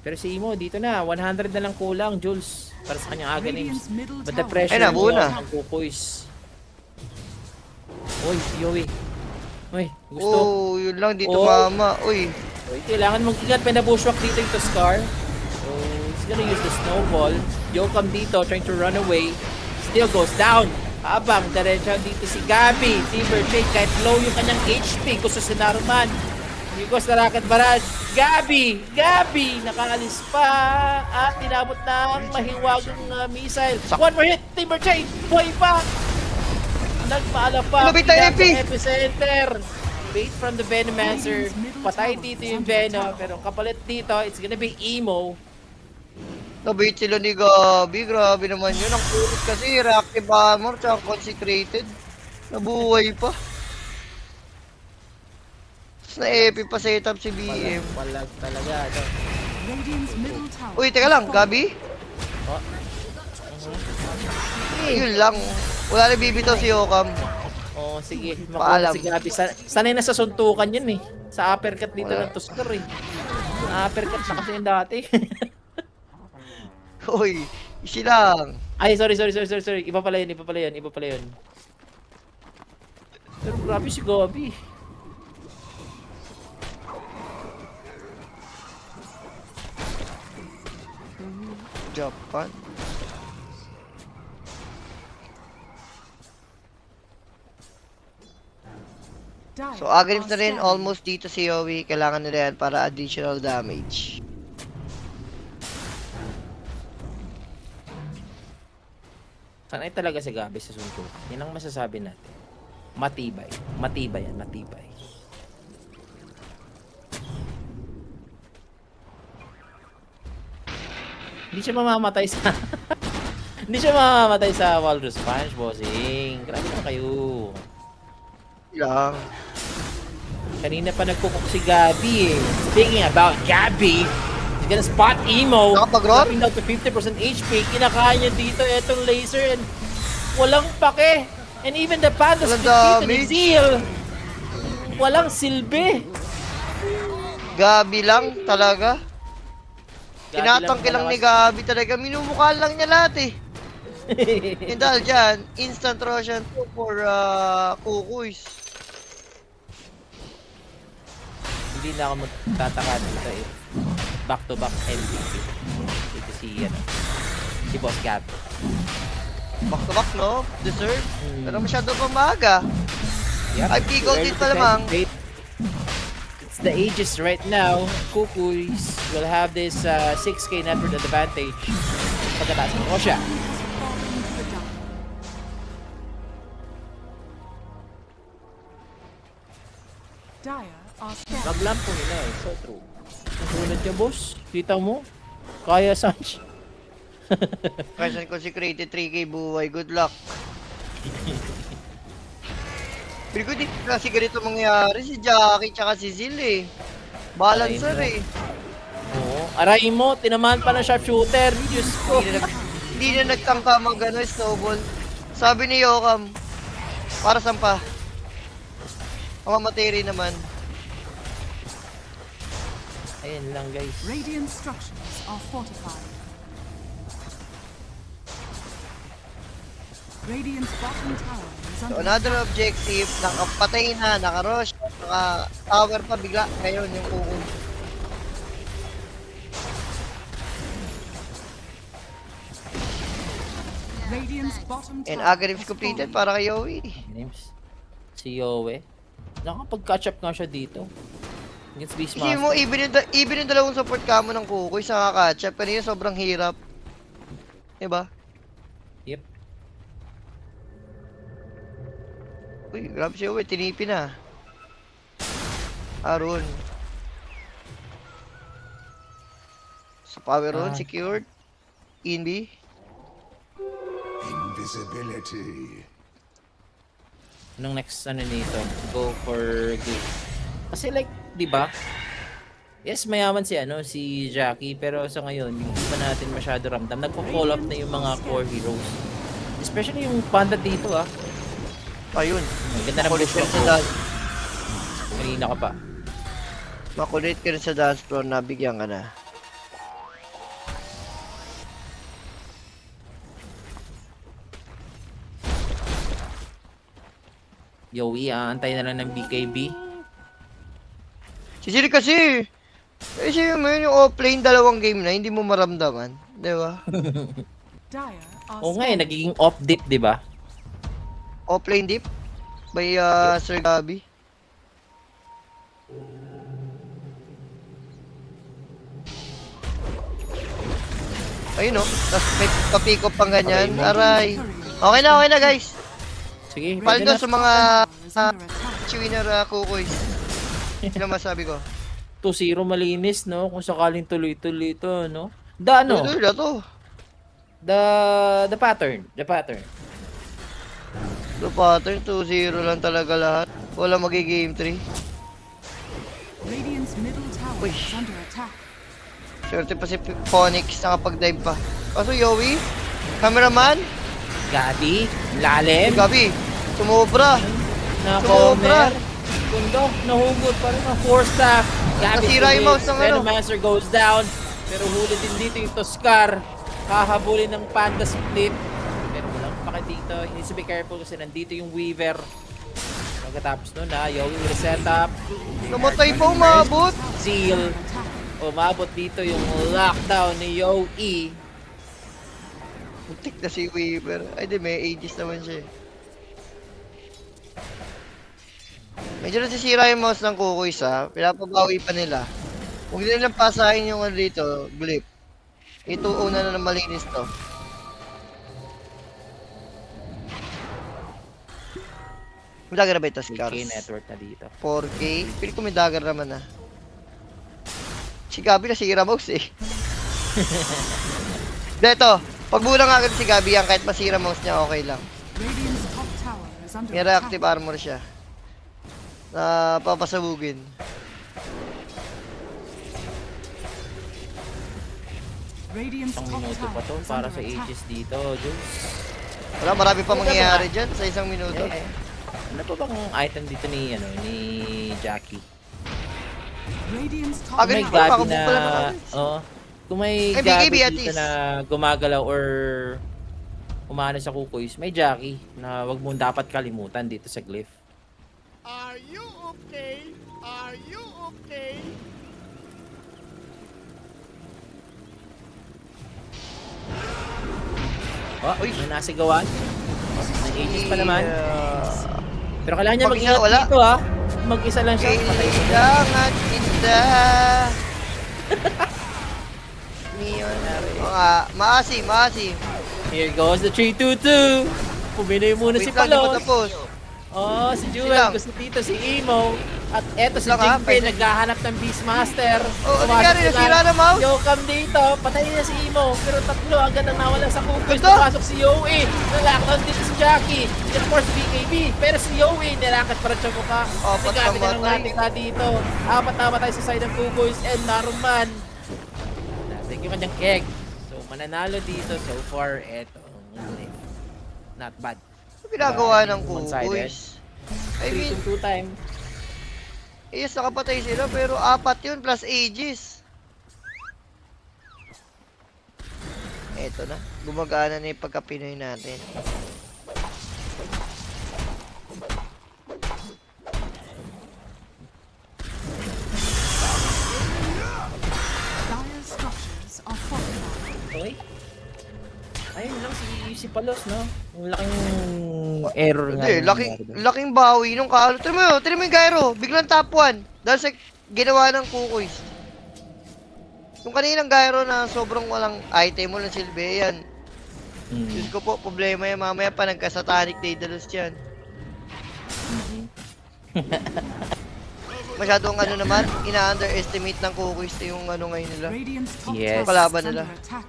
[SPEAKER 1] Pero si Imo, dito na. 100 na lang kulang, Jules. Para sa kanyang Aghanim's.
[SPEAKER 2] Radiant's middle
[SPEAKER 1] But the
[SPEAKER 2] tower
[SPEAKER 1] pressure
[SPEAKER 3] Ay, nabuo na.
[SPEAKER 1] ang kukuis. Uy, Yowie. Uy, gusto.
[SPEAKER 3] Oh, yun lang, di
[SPEAKER 1] Oh.
[SPEAKER 3] tumama. Uy,
[SPEAKER 1] Uy, kailangan mong ingat. May nabushwak dito yung Tuskar. So, he's gonna use the snowball. Yokam dito, trying to run away. Still goes down. Habang diretso dito si Gabi. Timber Trade, kahit low yung kanyang HP. Gusto si Naruman. Nikos na Rocket Barrage. Gabi! Gabi! Nakaalis pa. At tinabot ng mahiwagang missile. One more hit! Timber Trade! Buhay pa! Nagpaala pa.
[SPEAKER 3] Ano, bait na
[SPEAKER 1] Pinag-
[SPEAKER 3] EP?
[SPEAKER 1] Epicenter. Bait from the Venomancer. Patay dito yung Venom. Pero kapalit dito, it's gonna be Emo.
[SPEAKER 3] nabait sila ni Gabi. Grabe naman yun. Ang kulit kasi, reactive armor, tsaka consecrated. Nabuhay pa. Tapos na-epic pa setup si BM.
[SPEAKER 1] Palag talaga. Ano?
[SPEAKER 2] Radiant's middle tower.
[SPEAKER 3] Uy, teka lang, Gabi?
[SPEAKER 1] Oh.
[SPEAKER 3] Yun lang. Wala na bibitaw si Yokam.
[SPEAKER 1] Oh, sige.
[SPEAKER 3] Paalam.
[SPEAKER 1] Makuha si Gabi. Sanay na sa suntukan yun eh. Sa uppercut dito ng Tuskar eh. Sa uppercut na kasi yung dati.
[SPEAKER 3] Uy, isi lang.
[SPEAKER 1] Ay, sorry. Iba pala yun. Pero grabe si Gabi.
[SPEAKER 3] Japan.
[SPEAKER 2] Dire
[SPEAKER 3] So, Aghanim's na
[SPEAKER 2] are
[SPEAKER 3] rin.
[SPEAKER 2] scanning.
[SPEAKER 3] Almost dito si Yowie. Kailangan nila yan para additional damage.
[SPEAKER 1] Sanay talaga si Gabi sa suntukan. Yan ang masasabi natin. Matibay. Matibay yan. Matibay. Hindi siya mamamatay sa... Hindi siya mamamatay sa Walrus Punch, bossing. Grabe naman kayo.
[SPEAKER 3] Lang.
[SPEAKER 1] Kanina pa nagkukok si Gabi eh. Speaking about Gabi, he's gonna spot Emo.
[SPEAKER 3] Nakapag-roar?
[SPEAKER 1] Dropping down to 50% HP. Kinakain niya dito itong laser and walang pake. And even the Panda
[SPEAKER 3] Walang
[SPEAKER 1] Split dito ni
[SPEAKER 3] damage.
[SPEAKER 1] Zeal. Walang silbi.
[SPEAKER 3] Gabi lang talaga.
[SPEAKER 1] Gabi
[SPEAKER 3] Tinatangke lang ni Gabi talaga. Minumukha lang niya lahat eh. And dahil dyan, instant Roshan 2 for Kukuis.
[SPEAKER 1] Hindi na ako magtataka dito eh. Back-to-back MVP. Dito si Boss Gab.
[SPEAKER 3] Back to back, no? Deserve.
[SPEAKER 1] Hmm.
[SPEAKER 3] Pero masyado pang maaga.
[SPEAKER 1] Yep.
[SPEAKER 3] 5K gold
[SPEAKER 1] Early
[SPEAKER 3] din
[SPEAKER 1] to
[SPEAKER 3] pa lamang.
[SPEAKER 1] celebrate. It's the ages right now. Kukuis will have this 6K net worth advantage. Pagkatapos ng Rosha.
[SPEAKER 2] Falling to the dark. Dire are scanning.
[SPEAKER 1] Naglampo nila eh. So true. Nagulat niya, boss. Kita mo? Kaya Sanch.
[SPEAKER 3] Kaysa consecrated 3K buhay. Good luck. Pero ko di kasi ganito mangyayari si Jackie tsaka si Zil eh. Balancer
[SPEAKER 1] Aray
[SPEAKER 3] eh.
[SPEAKER 1] Oo. Aray mo, tinamaan pa ng sharpshooter. Diyos ko.
[SPEAKER 3] Hindi na nagtangka mag snowball. Sabi ni Yokam, para saan pa? Mamamatay naman.
[SPEAKER 1] Ayun lang guys.
[SPEAKER 2] Radiant structures are fortified. Radiant's bottom tower is
[SPEAKER 3] So,
[SPEAKER 2] under
[SPEAKER 3] another objective, nakapatay na, naka-rush, naka-tower pa bigla. Ngayon yung kukul.
[SPEAKER 2] Radiant's bottom
[SPEAKER 3] And
[SPEAKER 2] tower
[SPEAKER 3] Agarims
[SPEAKER 2] has
[SPEAKER 3] completed
[SPEAKER 2] fallen.
[SPEAKER 3] para kay Yowie.
[SPEAKER 1] Names. Si Yowie. Nakapag-catch up nga siya dito. Against
[SPEAKER 3] Kasi
[SPEAKER 1] Beastmaster.
[SPEAKER 3] mo, even yung dalawang support camo ng Kukoy sa kakatcha, pero yun sobrang hirap. Diba?
[SPEAKER 1] Yep.
[SPEAKER 3] Uy, grabe si Yowie, tinipi na. Arun. Sa power rune, secured. Inbi.
[SPEAKER 4] Invisibility.
[SPEAKER 1] Anong next nito? Go for good. Kasi like, di ba? Yes, mayaman si Jackie, pero sa ngayon, hindi pa natin masyado ramdam. Nagpo-call up na yung mga core heroes. Especially yung panda dito
[SPEAKER 3] Ayun.
[SPEAKER 1] Ang ganda ng
[SPEAKER 3] Makulit
[SPEAKER 1] push
[SPEAKER 3] ka rin sa
[SPEAKER 1] ko.
[SPEAKER 3] dance.
[SPEAKER 1] Kanina ka pa.
[SPEAKER 3] Makulit ka rin sa dance floor, nabigyan ka na.
[SPEAKER 1] Yowie, antay na lang ng BKB.
[SPEAKER 3] Si Siri kasi, eh siya yung offlane dalawang game na, hindi mo maramdaman. Di ba?
[SPEAKER 2] Dire are
[SPEAKER 1] Oo nga
[SPEAKER 2] scanning.
[SPEAKER 1] nagiging off dip, di ba?
[SPEAKER 3] Offlane dip by Sir Gabi. Ayun no, tapos may papiko pang ganyan. Aray. Okay na guys.
[SPEAKER 1] Sige,
[SPEAKER 3] Pal
[SPEAKER 1] pwede
[SPEAKER 3] doon
[SPEAKER 1] na.
[SPEAKER 3] sa mga
[SPEAKER 2] Is under attack.
[SPEAKER 3] chiwiner kukoy. Sino masabi ko?
[SPEAKER 1] 2-0 malinis, no? Kung sakaling tuloy-tuloy ito, no? The ano?
[SPEAKER 3] Tuloy na to.
[SPEAKER 1] The pattern. The pattern.
[SPEAKER 3] So pattern 2-0 lang talaga lahat. Wala magi-game 3.
[SPEAKER 2] Radiant's middle tower
[SPEAKER 3] Uy.
[SPEAKER 2] is under attack.
[SPEAKER 3] Swerte pa si Phoenix nakapag-dive pa. Kaso Yowie, cameraman,
[SPEAKER 1] Gabi, lalim.
[SPEAKER 3] Gabi, sumobra.
[SPEAKER 1] Na
[SPEAKER 3] Sumobra.
[SPEAKER 1] corner. Kundo, nahugot pa rin ang 4-staff. Gabi
[SPEAKER 3] Nasira yung mouse ng ano.
[SPEAKER 1] Venomancer goes down. Pero huli din dito yung Toscar. Hahabulin ng Panda Split. Pero walang paka dito. You need to be careful kasi nandito yung Weaver. Pagkatapos nun Yowie will set up.
[SPEAKER 3] Namatay pa umabot.
[SPEAKER 1] Seal. Umabot dito yung lockdown ni Yowie.
[SPEAKER 3] Muntik na si Weaver. Ay di, may ages naman siya eh. Medyo nasisira yung mouse ng Kukoy pinapabawi pa nila. Huwag nilang pasahin yung ano dito, blip. Ito una na ng malinis to. May dagger na ba ito,
[SPEAKER 1] 3K
[SPEAKER 3] Scars?
[SPEAKER 1] network na dito.
[SPEAKER 3] 4K? Pili ko may dagger naman Si Gabi nasira mouse eh. Dito, pag bulang agad si Gabi yan, kahit masira mouse niya, okay lang.
[SPEAKER 2] Radiant's top tower is under
[SPEAKER 3] May
[SPEAKER 2] attack.
[SPEAKER 3] reactive armor siya. Na papasabugin.
[SPEAKER 2] Radiant's
[SPEAKER 1] Isang
[SPEAKER 2] top
[SPEAKER 1] minuto pa
[SPEAKER 2] tower
[SPEAKER 1] to
[SPEAKER 2] is
[SPEAKER 1] para
[SPEAKER 2] under
[SPEAKER 1] sa
[SPEAKER 2] attack.
[SPEAKER 1] ages dito, Jules.
[SPEAKER 3] Wala, marami pa mangyayari dyan sa isang minuto.
[SPEAKER 1] Ano pa bang item dito ni Jackie?
[SPEAKER 2] Radiant's top
[SPEAKER 3] Ah,
[SPEAKER 1] Kung may
[SPEAKER 3] ganun
[SPEAKER 2] tower
[SPEAKER 3] pa,
[SPEAKER 1] gabi na,
[SPEAKER 3] makabukol na natin.
[SPEAKER 1] kung may
[SPEAKER 3] Ay,
[SPEAKER 1] gabi
[SPEAKER 3] BKB at
[SPEAKER 1] dito
[SPEAKER 3] least.
[SPEAKER 1] na gumagalaw or umano sa kukoys, may Jackie na wag mong dapat kalimutan dito sa glyph.
[SPEAKER 5] Are you okay? Are you okay?
[SPEAKER 1] Okay. Oh,
[SPEAKER 3] Uy.
[SPEAKER 1] may nasigawan. May ages pa naman. Pero kailangan niya
[SPEAKER 3] Mag-isa,
[SPEAKER 1] mag-ingat
[SPEAKER 3] wala.
[SPEAKER 1] dito ha. Mag-isa lang siya. Patay siya.
[SPEAKER 3] Kailangan kita. Maasim.
[SPEAKER 1] Here goes the 3-2-2. Puminoy muna si
[SPEAKER 3] Wait lang, di pa
[SPEAKER 1] Palos.
[SPEAKER 3] tapos.
[SPEAKER 1] Oh, si Jewel.
[SPEAKER 3] Lang.
[SPEAKER 1] Gusto dito si Emo. At eto si
[SPEAKER 3] Lang, ha?
[SPEAKER 1] Jinpei.
[SPEAKER 3] Pwede.
[SPEAKER 1] Naghahanap ng Beastmaster.
[SPEAKER 3] Oh, ano
[SPEAKER 1] Pumasok
[SPEAKER 3] nangyari?
[SPEAKER 1] sila.
[SPEAKER 3] Nasira na mouse?
[SPEAKER 1] Yokam dito. Patay na si Emo. Pero tatlo agad ang nawala sa Kukoy.
[SPEAKER 3] Ito?
[SPEAKER 1] Pumasok si Yoe. Nalakon dito si Jackie. And of course, BKB. Pero si Yoe, nilakat pa rin siya mukha.
[SPEAKER 3] Apat
[SPEAKER 1] Nagamit na ng
[SPEAKER 3] namatay.
[SPEAKER 1] natin dito. Apat na matay sa side ng Kukoy. And Naruman. Thank you kanyang keg. So, mananalo dito so far. Eto. Not bad.
[SPEAKER 3] Ano ginagawa ng
[SPEAKER 1] One-sided.
[SPEAKER 3] Kukoys? I mean,
[SPEAKER 1] 3-2 time.
[SPEAKER 3] yes, nakapatay sila pero 4 yun plus ages. Eto na. Gumagana na yung pagka-Pinoy natin.
[SPEAKER 2] Dire structures are fortified.
[SPEAKER 1] Okay. Ayun lang si Palos, no? Yung laking error nga.
[SPEAKER 3] Hindi,
[SPEAKER 1] yung
[SPEAKER 3] laking,
[SPEAKER 1] nangyari doon.
[SPEAKER 3] laking bawi nung kalo. Tira mo yung gyro. Biglang top 1. Dahil sa ginawa ng Kukoys. Yung kaninang gyro na sobrang walang item mo lang silbi, yan. Diyos ko po, problema yan. Mamaya pa nagka-satanic Daedalus yan. Masyadong ano naman, ina-underestimate ng Kukoys yung ano ngayon nila.
[SPEAKER 2] Radiant's top
[SPEAKER 1] Yes.
[SPEAKER 2] tower
[SPEAKER 3] Kalaban
[SPEAKER 2] is
[SPEAKER 3] nila.
[SPEAKER 2] under attack.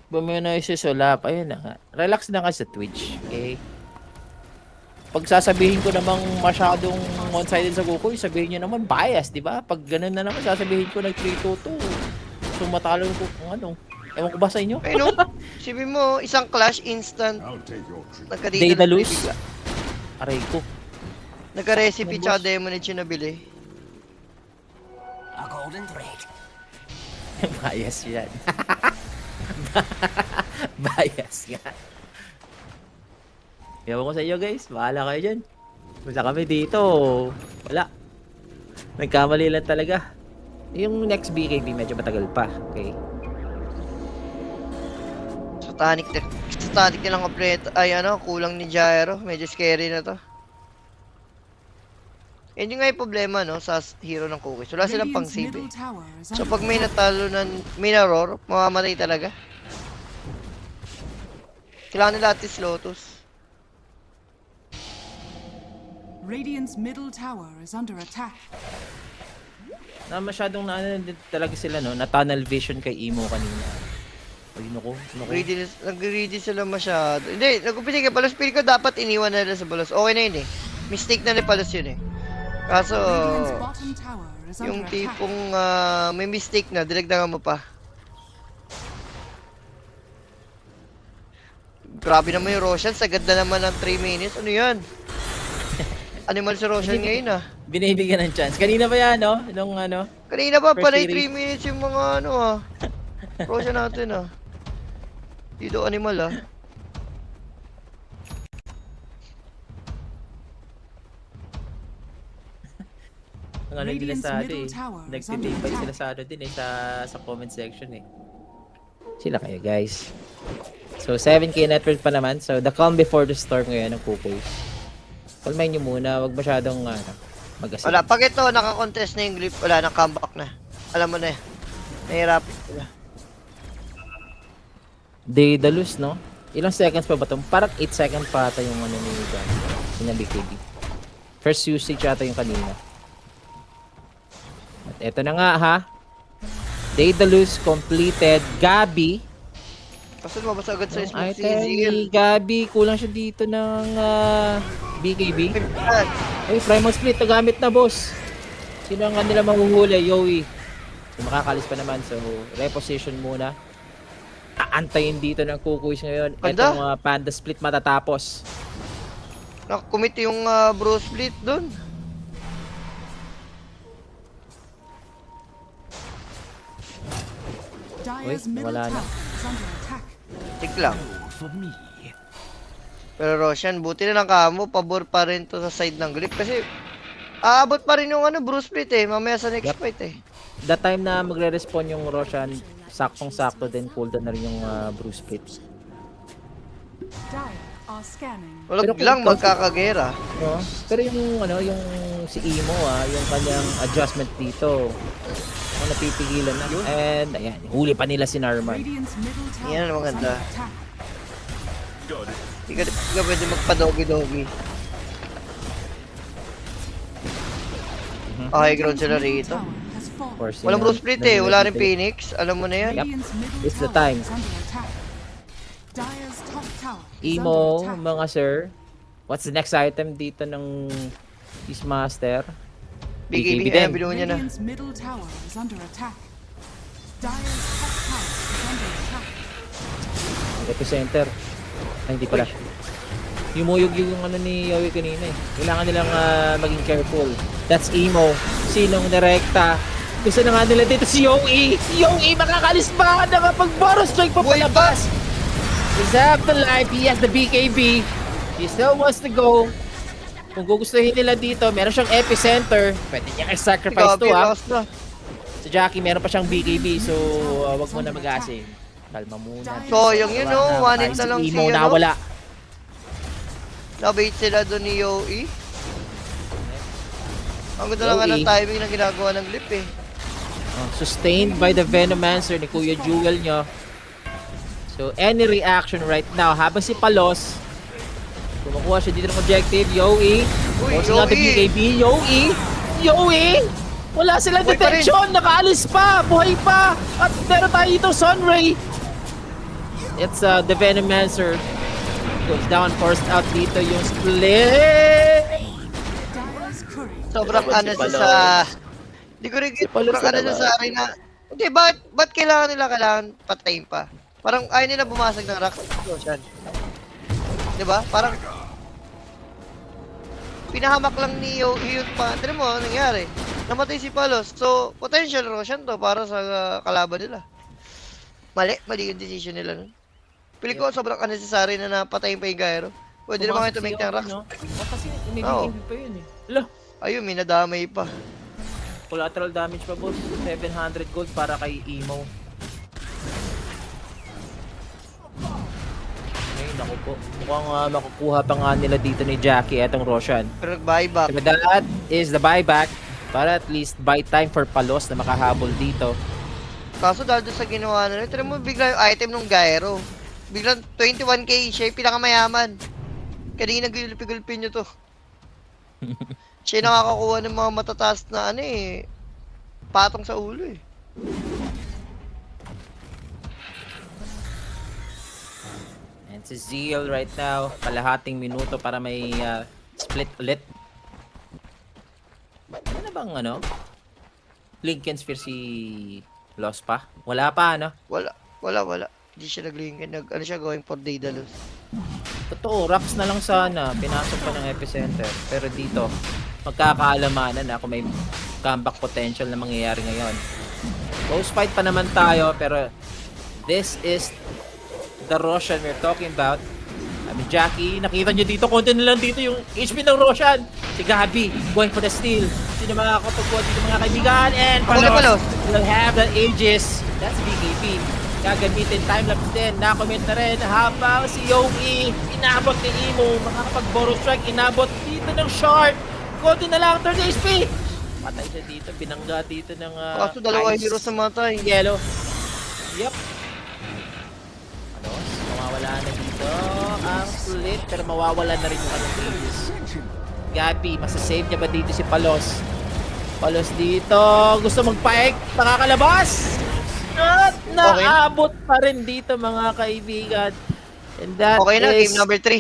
[SPEAKER 1] Buminoy si Solap. Ayun na nga. Relax na ka sa Twitch. Okay? Pag sasabihin ko namang masyadong one-sided sa Kukoy, sabihin nyo naman bias, di ba? Pag ganun na naman, sasabihin ko nag 3-2-2. So matalo ko kung ano. Ewan ko ba sa inyo?
[SPEAKER 3] Ay no, sabi mo, isang clash instant.
[SPEAKER 4] I'll take your treat.
[SPEAKER 1] Daedalus.
[SPEAKER 3] Nagka-Daedalus.
[SPEAKER 1] Aray ko.
[SPEAKER 3] Nagka-recipe
[SPEAKER 1] Boss.
[SPEAKER 3] tsaka demonage yung nabili.
[SPEAKER 1] Bias yan. Bias nga. Ewan ko sa inyo guys. Bahala kayo dyan. Basta kami dito. Wala. Nagkamali lang talaga. Yung next BKB medyo matagal pa. Okay.
[SPEAKER 3] Satanic na lang kompleto. Ay ano, kulang ni Gyro. Medyo scary na to. Yan yung nga yung problema no, sa hero ng Cookies. Wala silang pang
[SPEAKER 2] Radiant's
[SPEAKER 3] save
[SPEAKER 2] middle
[SPEAKER 3] eh.
[SPEAKER 2] tower is
[SPEAKER 3] So
[SPEAKER 2] under
[SPEAKER 3] pag may
[SPEAKER 2] attack.
[SPEAKER 3] natalo ng Minaror, mamamatay talaga. Kailangan nila at least Lotus.
[SPEAKER 2] Radiant's middle tower is under attack.
[SPEAKER 1] Na masyadong na ano din talaga sila no, na tunnel vision kay Emo kanina. Ay naku.
[SPEAKER 3] Nag-greedy sila masyado. Hindi, nag-umpisa kay Palos. Pili ko dapat iniwan na nila sa Palos. Okay na yun eh. Mistake na ni Palos yun eh. Kaso,
[SPEAKER 2] Radiant's bottom tower is under
[SPEAKER 3] yung
[SPEAKER 2] attack.
[SPEAKER 3] tipong may mistake na, dinagdagan mo pa. Grabe naman yung Roshan. Sagad na naman ng 3 minutes. Ano yan? Animal si Roshan ngayon ah.
[SPEAKER 1] Binibigyan ng chance. Kanina ba yan no? Nung ano?
[SPEAKER 3] Kanina pa,
[SPEAKER 1] First
[SPEAKER 3] panay
[SPEAKER 1] series.
[SPEAKER 3] 3 minutes yung mga ano ah. Roshan natin ah. Dito animal ah.
[SPEAKER 1] Ang ano nila
[SPEAKER 2] Radiant's
[SPEAKER 1] sa ano
[SPEAKER 2] middle
[SPEAKER 1] eh.
[SPEAKER 2] tower is
[SPEAKER 1] Nagtitipay
[SPEAKER 2] under
[SPEAKER 1] sila sa ano din eh, sa comment section eh. Sila kayo guys. So 7k network pa naman. So the calm before the storm ngayon ng Kukoy. Kalmahin nyo muna, wag masyadong mag-asip.
[SPEAKER 3] Wala, pag ito naka-contest na yung grip, wala nang comeback na. Alam mo na eh. Nahirapin sila.
[SPEAKER 1] Daedalus no? Ilang seconds pa ba ito? Parang 8 seconds pa ata yung ano ni John. Yung BKB. First usage ata yung kanina. At eto na nga ha. Daedalus completed. Gabi.
[SPEAKER 3] Kaso lumabas agad sa smooth
[SPEAKER 1] Item ni
[SPEAKER 3] CZL.
[SPEAKER 1] Gabi. Kulang siya dito ng BKB. Ay, Primal Split. Nagamit na boss. Sino ang kanila mahuhuli? Yowie. Kung makakalis pa naman. So, reposition muna. Aantayin dito ng Kukoys ngayon.
[SPEAKER 3] Ganda.
[SPEAKER 1] Etong Panda Split matatapos.
[SPEAKER 3] Nakakumit yung bro split dun.
[SPEAKER 2] Dire's
[SPEAKER 1] Uy,
[SPEAKER 2] middle
[SPEAKER 1] nawala na.
[SPEAKER 2] tower is under attack.
[SPEAKER 3] Tik lang. Pero Roshan, buti na lang kamo, pabor pa rin to sa side ng grip kasi Aabot pa rin yung ano, Bruce Split eh. Mamaya sa next
[SPEAKER 1] Yup.
[SPEAKER 3] fight eh.
[SPEAKER 1] That time na magre-respawn yung Roshan, saktong-sakto din cooldown na rin yung Bruce Split.
[SPEAKER 2] Dire are scanning.
[SPEAKER 3] Walang
[SPEAKER 1] Pero kung
[SPEAKER 3] lang
[SPEAKER 1] ikaw-
[SPEAKER 3] magkakagera.
[SPEAKER 1] No? Pero yung ano, yung si Imo yung kanyang adjustment dito. Ano napipigilan na. And ayan, huli pa nila si Narman.
[SPEAKER 2] Radiant's middle tower
[SPEAKER 3] Yan ang
[SPEAKER 2] is
[SPEAKER 3] maganda.
[SPEAKER 2] under attack.
[SPEAKER 3] Hindi ka pwede magpa-doggy-doggy. Okay, ground sila
[SPEAKER 2] Radiant's
[SPEAKER 3] rito.
[SPEAKER 2] middle tower has fallen.
[SPEAKER 1] Of course,
[SPEAKER 3] Walang
[SPEAKER 1] yun
[SPEAKER 3] Bruce
[SPEAKER 1] ang-
[SPEAKER 3] Split eh. Wala rin Phoenix. Alam mo na yan.
[SPEAKER 2] Radiant's middle
[SPEAKER 1] It's the
[SPEAKER 2] tower
[SPEAKER 1] time.
[SPEAKER 2] is under attack. Dire's top tower is
[SPEAKER 1] Imo,
[SPEAKER 2] under attack.
[SPEAKER 1] mga sir. What's the next item dito ng Beastmaster?
[SPEAKER 3] BKB
[SPEAKER 1] din.
[SPEAKER 3] na yan, binuo niya na.
[SPEAKER 2] Radiant's middle tower is under attack. Dire's top tower is under attack.
[SPEAKER 1] Epicenter. Ay, hindi pala. Yumuyog yung ano ni Yowie kanina eh. Kailangan nilang maging careful. That's Imo. Sinong direkta? Gusto na nga nila dito si Yowie. Yowie makakalis ba? Nakapag-Boros strike pa
[SPEAKER 3] Buhay
[SPEAKER 1] palabas. He's have the life. He has the BKB. He still wants to go. Kung gugustuhin nila dito, meron siyang epicenter. Pwede niya i-sacrifice to
[SPEAKER 3] Grabe,
[SPEAKER 1] ha.
[SPEAKER 3] lakas na.
[SPEAKER 1] Si Jackie meron pa siyang BKB. So, wag mo na mag-asing. Kalma muna.
[SPEAKER 3] Sayang yun, no? One hit na lang
[SPEAKER 1] Si
[SPEAKER 3] si,
[SPEAKER 1] Imo
[SPEAKER 3] ano?
[SPEAKER 1] nawala.
[SPEAKER 3] Nabait sila doon ni Yoe. Ang ganda lang nga ng
[SPEAKER 1] Yowie.
[SPEAKER 3] timing na ginagawa ng lip eh.
[SPEAKER 1] Sustained by the Venomancer ni Kuya Jewel nyo. So, any reaction right now, habang si Palos, kumukuha siya dito ng objective, Yowie,
[SPEAKER 3] Uy,
[SPEAKER 1] forcing out the
[SPEAKER 3] Yowie.
[SPEAKER 1] BKB, Yowie, wala silang
[SPEAKER 3] Buhay pa rin.
[SPEAKER 1] detection, nakaalis pa, buhay pa, at meron tayo dito Sunray. It's the Venomancer, goes down, forced out dito yung split.
[SPEAKER 2] Dire's courier
[SPEAKER 3] Sobrang
[SPEAKER 1] Si
[SPEAKER 3] ano siya
[SPEAKER 1] Palos.
[SPEAKER 3] sa... Hindi ko rin
[SPEAKER 1] Si Palos
[SPEAKER 3] sobrang ano
[SPEAKER 1] na
[SPEAKER 3] siya sa arena. Hindi, ba't kailangan patayin pa? Parang ayaw nila bumasag ng rock. Yan. Diba? Parang... Pinahamak lang ni Yoe yung pa. Tignan mo, ano nangyari? Namatay si Palos. So, potential Roshan to para sa kalaban nila. Mali yung decision nila nun. Pili ko sobrang unnecessary na napatayin pa yung Gyro. Pwede naman kayo tumake ng rock.
[SPEAKER 1] No? Kasi may
[SPEAKER 3] Oo.
[SPEAKER 1] BKB pa yun eh. Ala,
[SPEAKER 3] Ayun, may nadamay pa.
[SPEAKER 1] collateral damage pa boss, 700 gold para kay Imo. Ay, naku po. Mukhang makukuha pa nga nila dito ni Jackie etong Roshan.
[SPEAKER 3] Pero nag-buyback.
[SPEAKER 1] So that is the buyback para at least buy time for Palos na makahabol dito.
[SPEAKER 3] Kaso dahil doon sa ginawa na rin, tira mo bigla yung item ng Gyro. Biglang 21k, siya yung pinakamayaman. Kanina gulpi-gulpi nyo to. Siya yung nakakakuha ng mga matataas na ano eh. Patong sa ulo eh.
[SPEAKER 1] And si Zeal right now, kalahating minuto para may split ulit. Ano bang ano? Lincoln Sphere si Lost pa? Wala pa ano?
[SPEAKER 3] Wala. Hindi siya ano siya going for Daedalus.
[SPEAKER 1] Totoo, rocks na lang sana. Pinasok pa ng epicenter. Pero dito, magkakaalamanan na kung may comeback potential na mangyayari ngayon. Close fight pa naman tayo, pero this is the Roshan we're talking about. Jackie, nakita nyo dito, konti na lang dito yung HP ng Roshan. Si Gabi, going for the steal. Sino makakapagkuha dito mga kaibigan? And
[SPEAKER 3] Palos.
[SPEAKER 1] Palos will have the Aegis. That's BKB. Gagamitin time-lapse din. Na-comment na rin habang si Yogi inabot ni Imo. Makakapag-borrow strike. Inabot dito ng shard. Konti na lang. 30 HP. Patay siya dito. Binangga dito ng
[SPEAKER 3] Kaso dalawa
[SPEAKER 1] ice.
[SPEAKER 3] heroes na matay.
[SPEAKER 1] Yellow. Yup. Palos, mawawala na dito ang split. Pero mawawala na rin yung kanyang Aegis. Gabi, masasave niya ba dito si Palos? Palos dito. Gusto mag-pike. Nakakalabas. At naabot pa rin dito mga kaibigan. And that
[SPEAKER 3] Okay na,
[SPEAKER 1] is
[SPEAKER 3] game number 3.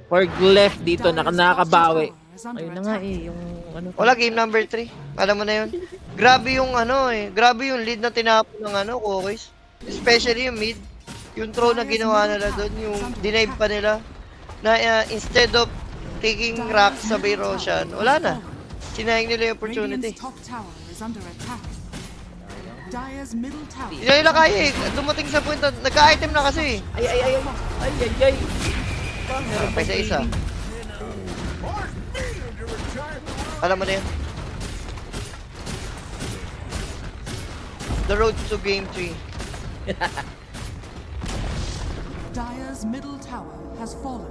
[SPEAKER 1] for Glyph dito. Nakakabawi. Ayun na nga eh. Yung ano.
[SPEAKER 3] Wala, game number 3. Alam mo na yun. Grabe yung ano eh. Grabe yung lead na tinapon ng ano, Kokois. Especially yung mid. Yung throw na ginawa nila doon. Yung denive pa nila. Na instead of taking rocks sa Bay Roshan, wala na. Sinayang nila yung opportunity.
[SPEAKER 2] Radiant's top tower is under attack. Dire's middle tower.
[SPEAKER 3] Hindi na nila kaya eh. Dumating sa point na nagka-item na kasi.
[SPEAKER 1] Ay. Meron
[SPEAKER 3] Pa isa-isa. Alam mo na yan. The road to game 3.
[SPEAKER 2] Dire's middle tower has fallen.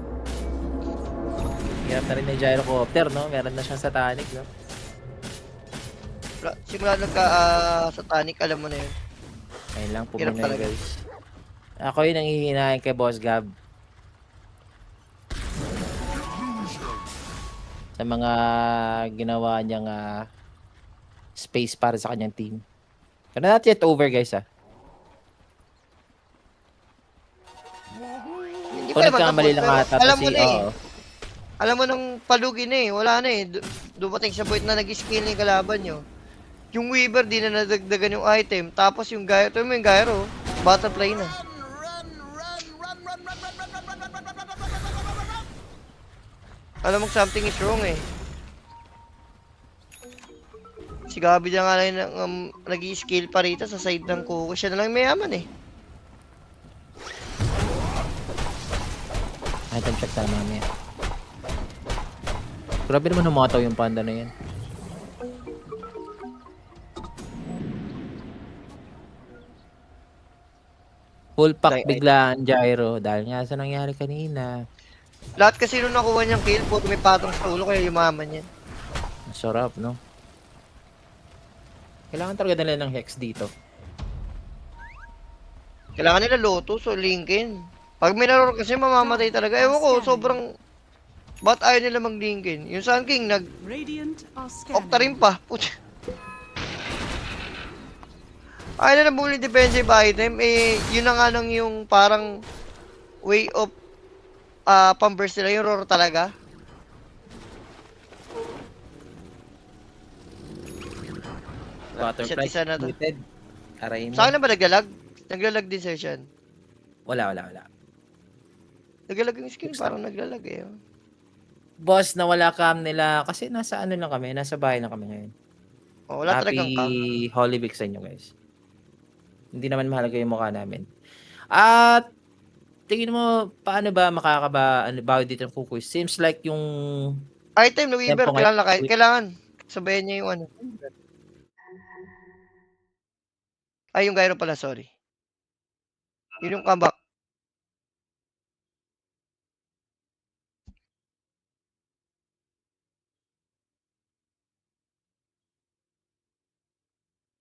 [SPEAKER 1] Hirap na rin ng gyrocopter, no? Meron na siyang satanic, no?
[SPEAKER 3] Simula satanic, alam mo na yun.
[SPEAKER 1] Ayun lang,
[SPEAKER 3] Hirap
[SPEAKER 1] pumuna
[SPEAKER 3] talaga.
[SPEAKER 1] guys. Ako yung nanghihinahin kay Boss Gab. Sa mga ginawa niyang space para sa kanyang team. Pero not yet over, guys,
[SPEAKER 3] Hindi
[SPEAKER 1] Kung
[SPEAKER 3] pa naman
[SPEAKER 1] nagkamali
[SPEAKER 3] tapos,
[SPEAKER 1] lang
[SPEAKER 3] pero
[SPEAKER 1] ata
[SPEAKER 3] alam
[SPEAKER 1] to
[SPEAKER 3] mo
[SPEAKER 1] si,
[SPEAKER 3] na eh.
[SPEAKER 1] oo.
[SPEAKER 3] Alam mo nung palugi na eh. Wala na eh. Dumating sa point na nag-skill na yung kalaban nyo. Yung Weaver, di na nadagdagan yung item. Tapos yung Gyro, ito mo yung Gyro. Butterfly na. Alam mo something is wrong eh. Si Gabi na nga lang nag-i-scale pa rito sa side ng Kuko. Siya na lang yung mayaman eh.
[SPEAKER 1] Item check tayo mamaya. Grabe naman humataw yung panda na yan. Full pack bigla ang gyro dahil nga sa nangyari kanina.
[SPEAKER 3] Lahat kasi nung nakuha niyang kill, puro may patong sa ulo kaya yumaman yan.
[SPEAKER 1] Ang sarap, no? Kailangan talaga nila ng hex dito.
[SPEAKER 3] Kailangan nila Lotus o Lincoln. Pag may naror kasi mamamatay talaga. Ewan ko, sobrang... Ba't ayaw nila mag-Lincoln? Yung Sun King,
[SPEAKER 2] Radiant are
[SPEAKER 3] nag-opta rin
[SPEAKER 2] scanning.
[SPEAKER 3] pa. Putya. Ayaw na bumili defensive item. Eh, yun na nga nang yung parang way of pang-burst nila. Yung roar talaga.
[SPEAKER 1] Butterfly
[SPEAKER 3] Isa't isa na to.
[SPEAKER 1] muted. Aray mo.
[SPEAKER 3] Sa akin na ba naglalag? Naglalag din session.
[SPEAKER 1] Wala.
[SPEAKER 3] Naglalag yung skin, parang naglalag eh.
[SPEAKER 1] Boss, nawala cam nila kasi nasa ano lang kami, nasa bahay na kami ngayon.
[SPEAKER 3] Oh, wala talagang cam.
[SPEAKER 1] Happy Holy Week sa inyo, guys. Hindi naman mahalaga yung mukha namin. At tingin mo paano ba bawi dito ng Kukoy? Seems like yung
[SPEAKER 3] Item na Weaver,
[SPEAKER 1] Tempo ngayon.
[SPEAKER 3] kailangan. Sabayan niya yung ano. Ay, yung Gyro pala, sorry. Yun yung comeback.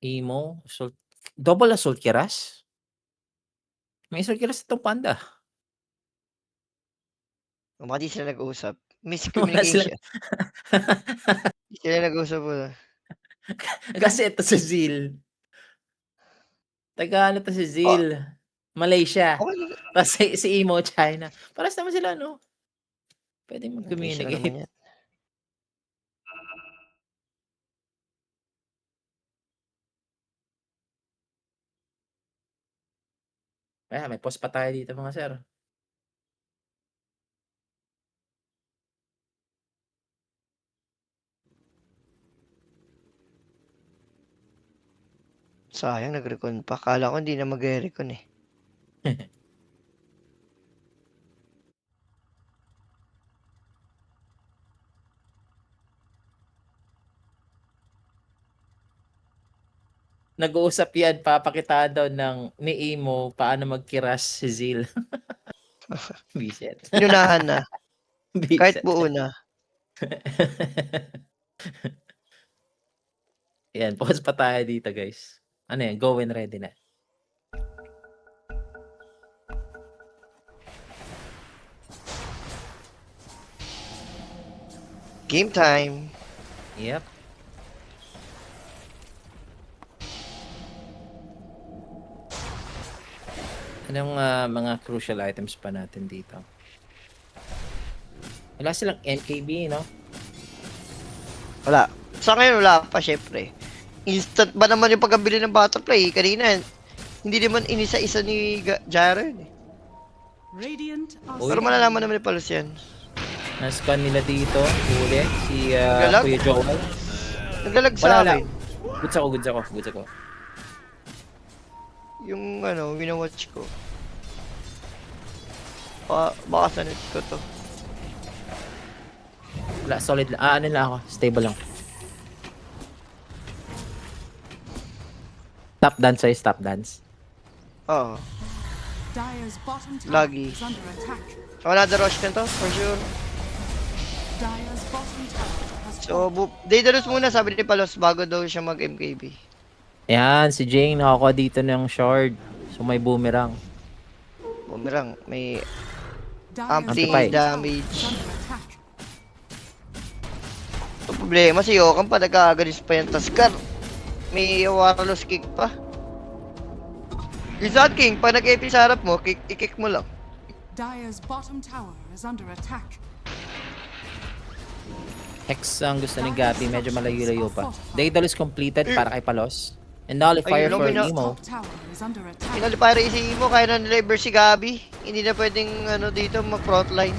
[SPEAKER 1] emo, assault, double assault kiras? May assault kiras itong panda.
[SPEAKER 3] Mga di sila nag-uusap.
[SPEAKER 1] Wala sila.
[SPEAKER 3] Miscommunication. Di sila nag-uusap po.
[SPEAKER 1] Kasi ito si Zil. Taga ano to si Zil? Malaysia.
[SPEAKER 3] Okay,
[SPEAKER 1] Tapos si Emo, China. Paras naman sila, no? Pwede
[SPEAKER 3] Malaysia
[SPEAKER 1] mag-communicate.
[SPEAKER 3] naman yan.
[SPEAKER 1] Kaya may post pa tayo dito mga sir.
[SPEAKER 3] Sayang, nag-recon pa. Kala ko hindi na mag-recon eh.
[SPEAKER 1] Nag-uusap yan, papakitaan daw ni Emo paano magkiras si Zil. Bisit.
[SPEAKER 3] Inunahan na. Kahit
[SPEAKER 1] Bisit.
[SPEAKER 3] buo na.
[SPEAKER 1] Yan, pause pa tayo dito guys. Ano yan, go when ready na.
[SPEAKER 3] Game time.
[SPEAKER 1] Yep. Anong mga crucial items pa natin dito? Wala silang NKB, no?
[SPEAKER 3] Wala. Sa ngayon, wala pa, syempre. Instant ba naman yung pagkabili ng butterfly? Kanina, hindi naman inisa-isa ni Gyro yun eh.
[SPEAKER 2] Radiant are
[SPEAKER 1] Uy.
[SPEAKER 3] Pero
[SPEAKER 2] scanning.
[SPEAKER 3] malalaman naman ni Palos yan.
[SPEAKER 1] Na-scan nila dito. Huli. Si
[SPEAKER 3] Galag?
[SPEAKER 1] Kuya Joel.
[SPEAKER 3] Naglalag sa
[SPEAKER 1] Wala.
[SPEAKER 3] akin.
[SPEAKER 1] Goods ako.
[SPEAKER 3] Yung ano, winawatch ko. Baka sanit ko to.
[SPEAKER 1] Wala, solid lang. Ano lang ako. Stable lang. Top dance ay stop dance.
[SPEAKER 3] Oo.
[SPEAKER 2] Dire's bottom tower
[SPEAKER 3] Lagi.
[SPEAKER 2] is under attack.
[SPEAKER 3] So, another rush na to, for sure.
[SPEAKER 2] Dire's bottom tower has
[SPEAKER 3] So, Daedalus muna, sabi ni Palos, bago daw siya mag-MKB.
[SPEAKER 1] Ayan, si Jing nakakuha dito ng shard. So may boomerang.
[SPEAKER 3] Bumerang, may
[SPEAKER 2] Dire's
[SPEAKER 3] Amplify.
[SPEAKER 2] bottom tower
[SPEAKER 3] Damage.
[SPEAKER 2] is under attack.
[SPEAKER 3] Ang problema, si Yokan pa, nagkagalis pa yung Taskar. May Warlords kick pa. Yung Sun King, pag nag-AP sa harap mo, i-kick mo lang.
[SPEAKER 2] Dire's bottom tower is under attack.
[SPEAKER 1] Hex ang gusto ni Gabi, medyo malayo-layo pa. Daedalus completed para kay Palos. And Nullifier
[SPEAKER 3] Ayun,
[SPEAKER 1] for
[SPEAKER 3] lumina-
[SPEAKER 1] Emo.
[SPEAKER 2] Top tower is under attack.
[SPEAKER 3] Inalipara si Imo, kaya na niliver si Gabi. Hindi na pwedeng dito mag-frontline.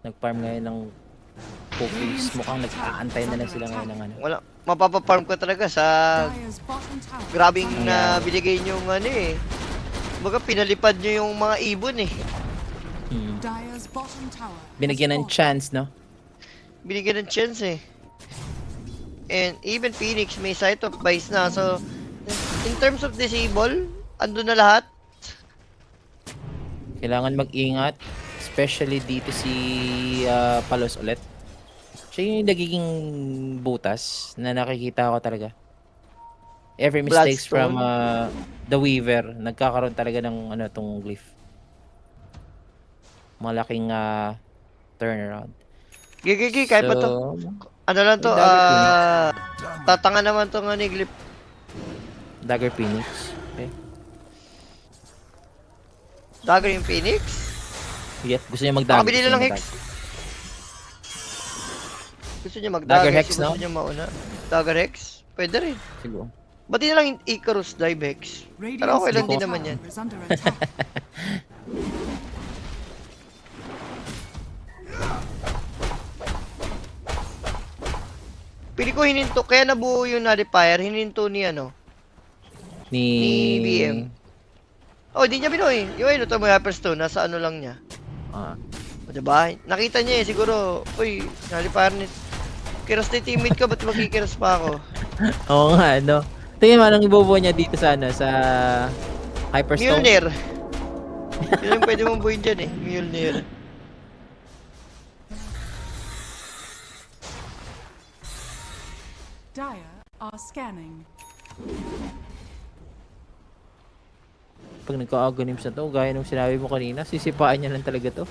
[SPEAKER 1] Nag-farm ngayon ng cookies. Mukhang nag-aantay na lang sila ngayon ng ano.
[SPEAKER 3] Wala, mapapafarm ko talaga sa
[SPEAKER 2] Dire's bottom tower is
[SPEAKER 3] grabing
[SPEAKER 2] under
[SPEAKER 3] na
[SPEAKER 1] Ayan.
[SPEAKER 3] binigay nyo Baga pinalipad nyo yung mga ibon
[SPEAKER 1] Hmm.
[SPEAKER 2] Dire's bottom tower has
[SPEAKER 1] Binigyan ng
[SPEAKER 2] fallen.
[SPEAKER 1] chance, no?
[SPEAKER 3] Binigyan ng chance And even Phoenix may sight of vice na. So, in terms of disable, andun na lahat.
[SPEAKER 1] Kailangan mag-ingat. Especially dito si Palos ulit. Siya yung nagiging butas na nakikita ko talaga. Every mistakes from the Weaver, nagkakaroon talaga ng tong glyph. Malaking turnaround.
[SPEAKER 3] Gigi, kahit pa to.
[SPEAKER 1] So,
[SPEAKER 3] Ano lang to,
[SPEAKER 1] May dagger
[SPEAKER 3] tatanga naman to ni Glip.
[SPEAKER 1] Dagger Phoenix. Okay.
[SPEAKER 3] Dagger yung Phoenix.
[SPEAKER 1] Yep, gusto niya mag-dagger.
[SPEAKER 3] Pakabili na lang Hex. Gusto niya mag-dagger.
[SPEAKER 1] Dagger Hex,
[SPEAKER 3] gusto
[SPEAKER 1] no?
[SPEAKER 3] niya mauna. Dagger Hex? Pwede rin.
[SPEAKER 1] Siguro.
[SPEAKER 3] Ba't di na lang Icarus Dive Hex? Pero okay lang din
[SPEAKER 2] Radiant's
[SPEAKER 3] naman yan.
[SPEAKER 2] tower is under attack.
[SPEAKER 3] Pili ko hininto, kaya nabuo yung Nullifier, hininto ni
[SPEAKER 1] Ni
[SPEAKER 3] BM. Oh, di niya binoy. Yung to, may Hyperstone, nasa lang niya.
[SPEAKER 1] Ah.
[SPEAKER 3] O, diba? Nakita niya siguro, uy, Nullifier ni... Kiras na teammate ka, ba't magkikiras pa ako?
[SPEAKER 1] Oo nga, no? Tingnan mo, anong ibubuo niya dito sa sa Hyperstone?
[SPEAKER 3] Mjolnir. Yun yung pwede mong buuin dyan Mjolnir.
[SPEAKER 2] Dire are scanning.
[SPEAKER 1] Pag nagka-agonims na to, gaya nung sinabi mo kanina, sisipaan niya lang talaga to.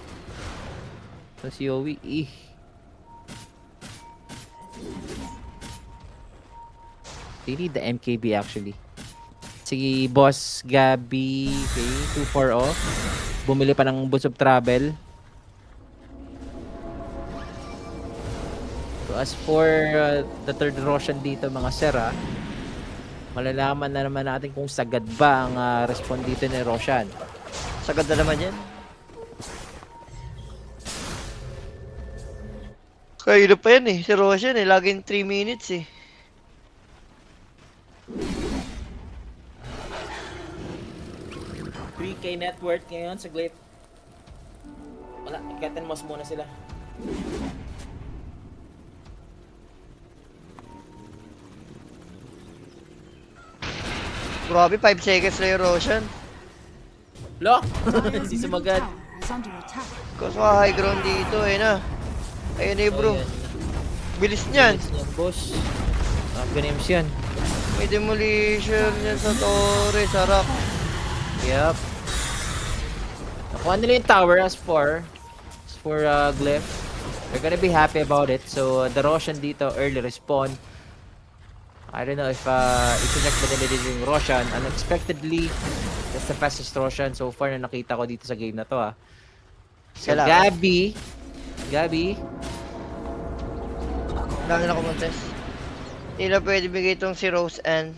[SPEAKER 1] So si Yowie, They need the MKB actually. Si Boss Gabi, okay, 2-4 off. Bumili pa ng Boots of Travel. So as for the third Roshan dito mga Sera, malalaman na naman natin kung sagad ba ang respond dito ni Roshan.
[SPEAKER 3] Sagad na naman yan. Kaya pa yan si Roshan laging 3 minutes
[SPEAKER 1] 3K net worth ngayon sa Glyph. Wala, ikatin mas muna sila.
[SPEAKER 3] Grabe, 5 seconds na yung Roshan.
[SPEAKER 1] Lo!
[SPEAKER 2] Dire's
[SPEAKER 1] Si
[SPEAKER 2] middle
[SPEAKER 1] Sumagad.
[SPEAKER 2] tower is under attack.
[SPEAKER 3] Kaso high ground dito na. Ayun bro. Bilis niyan.
[SPEAKER 1] Bilis niyan, boss. Agonims yan.
[SPEAKER 3] May demolition yan sa Torres, harap.
[SPEAKER 1] Yep. Nakuha nila yung tower as for Glyph. They're gonna be happy about it. So, the Roshan dito, early respawn. I don't know if i-check ba nila dito yung Roshan. Unexpectedly, that's the fastest Roshan so far na nakita ko dito sa game na to So,
[SPEAKER 3] Kailangan.
[SPEAKER 1] Gabi,
[SPEAKER 3] Dami na kumontes. Hindi na pwede bigay itong si Rose Ann.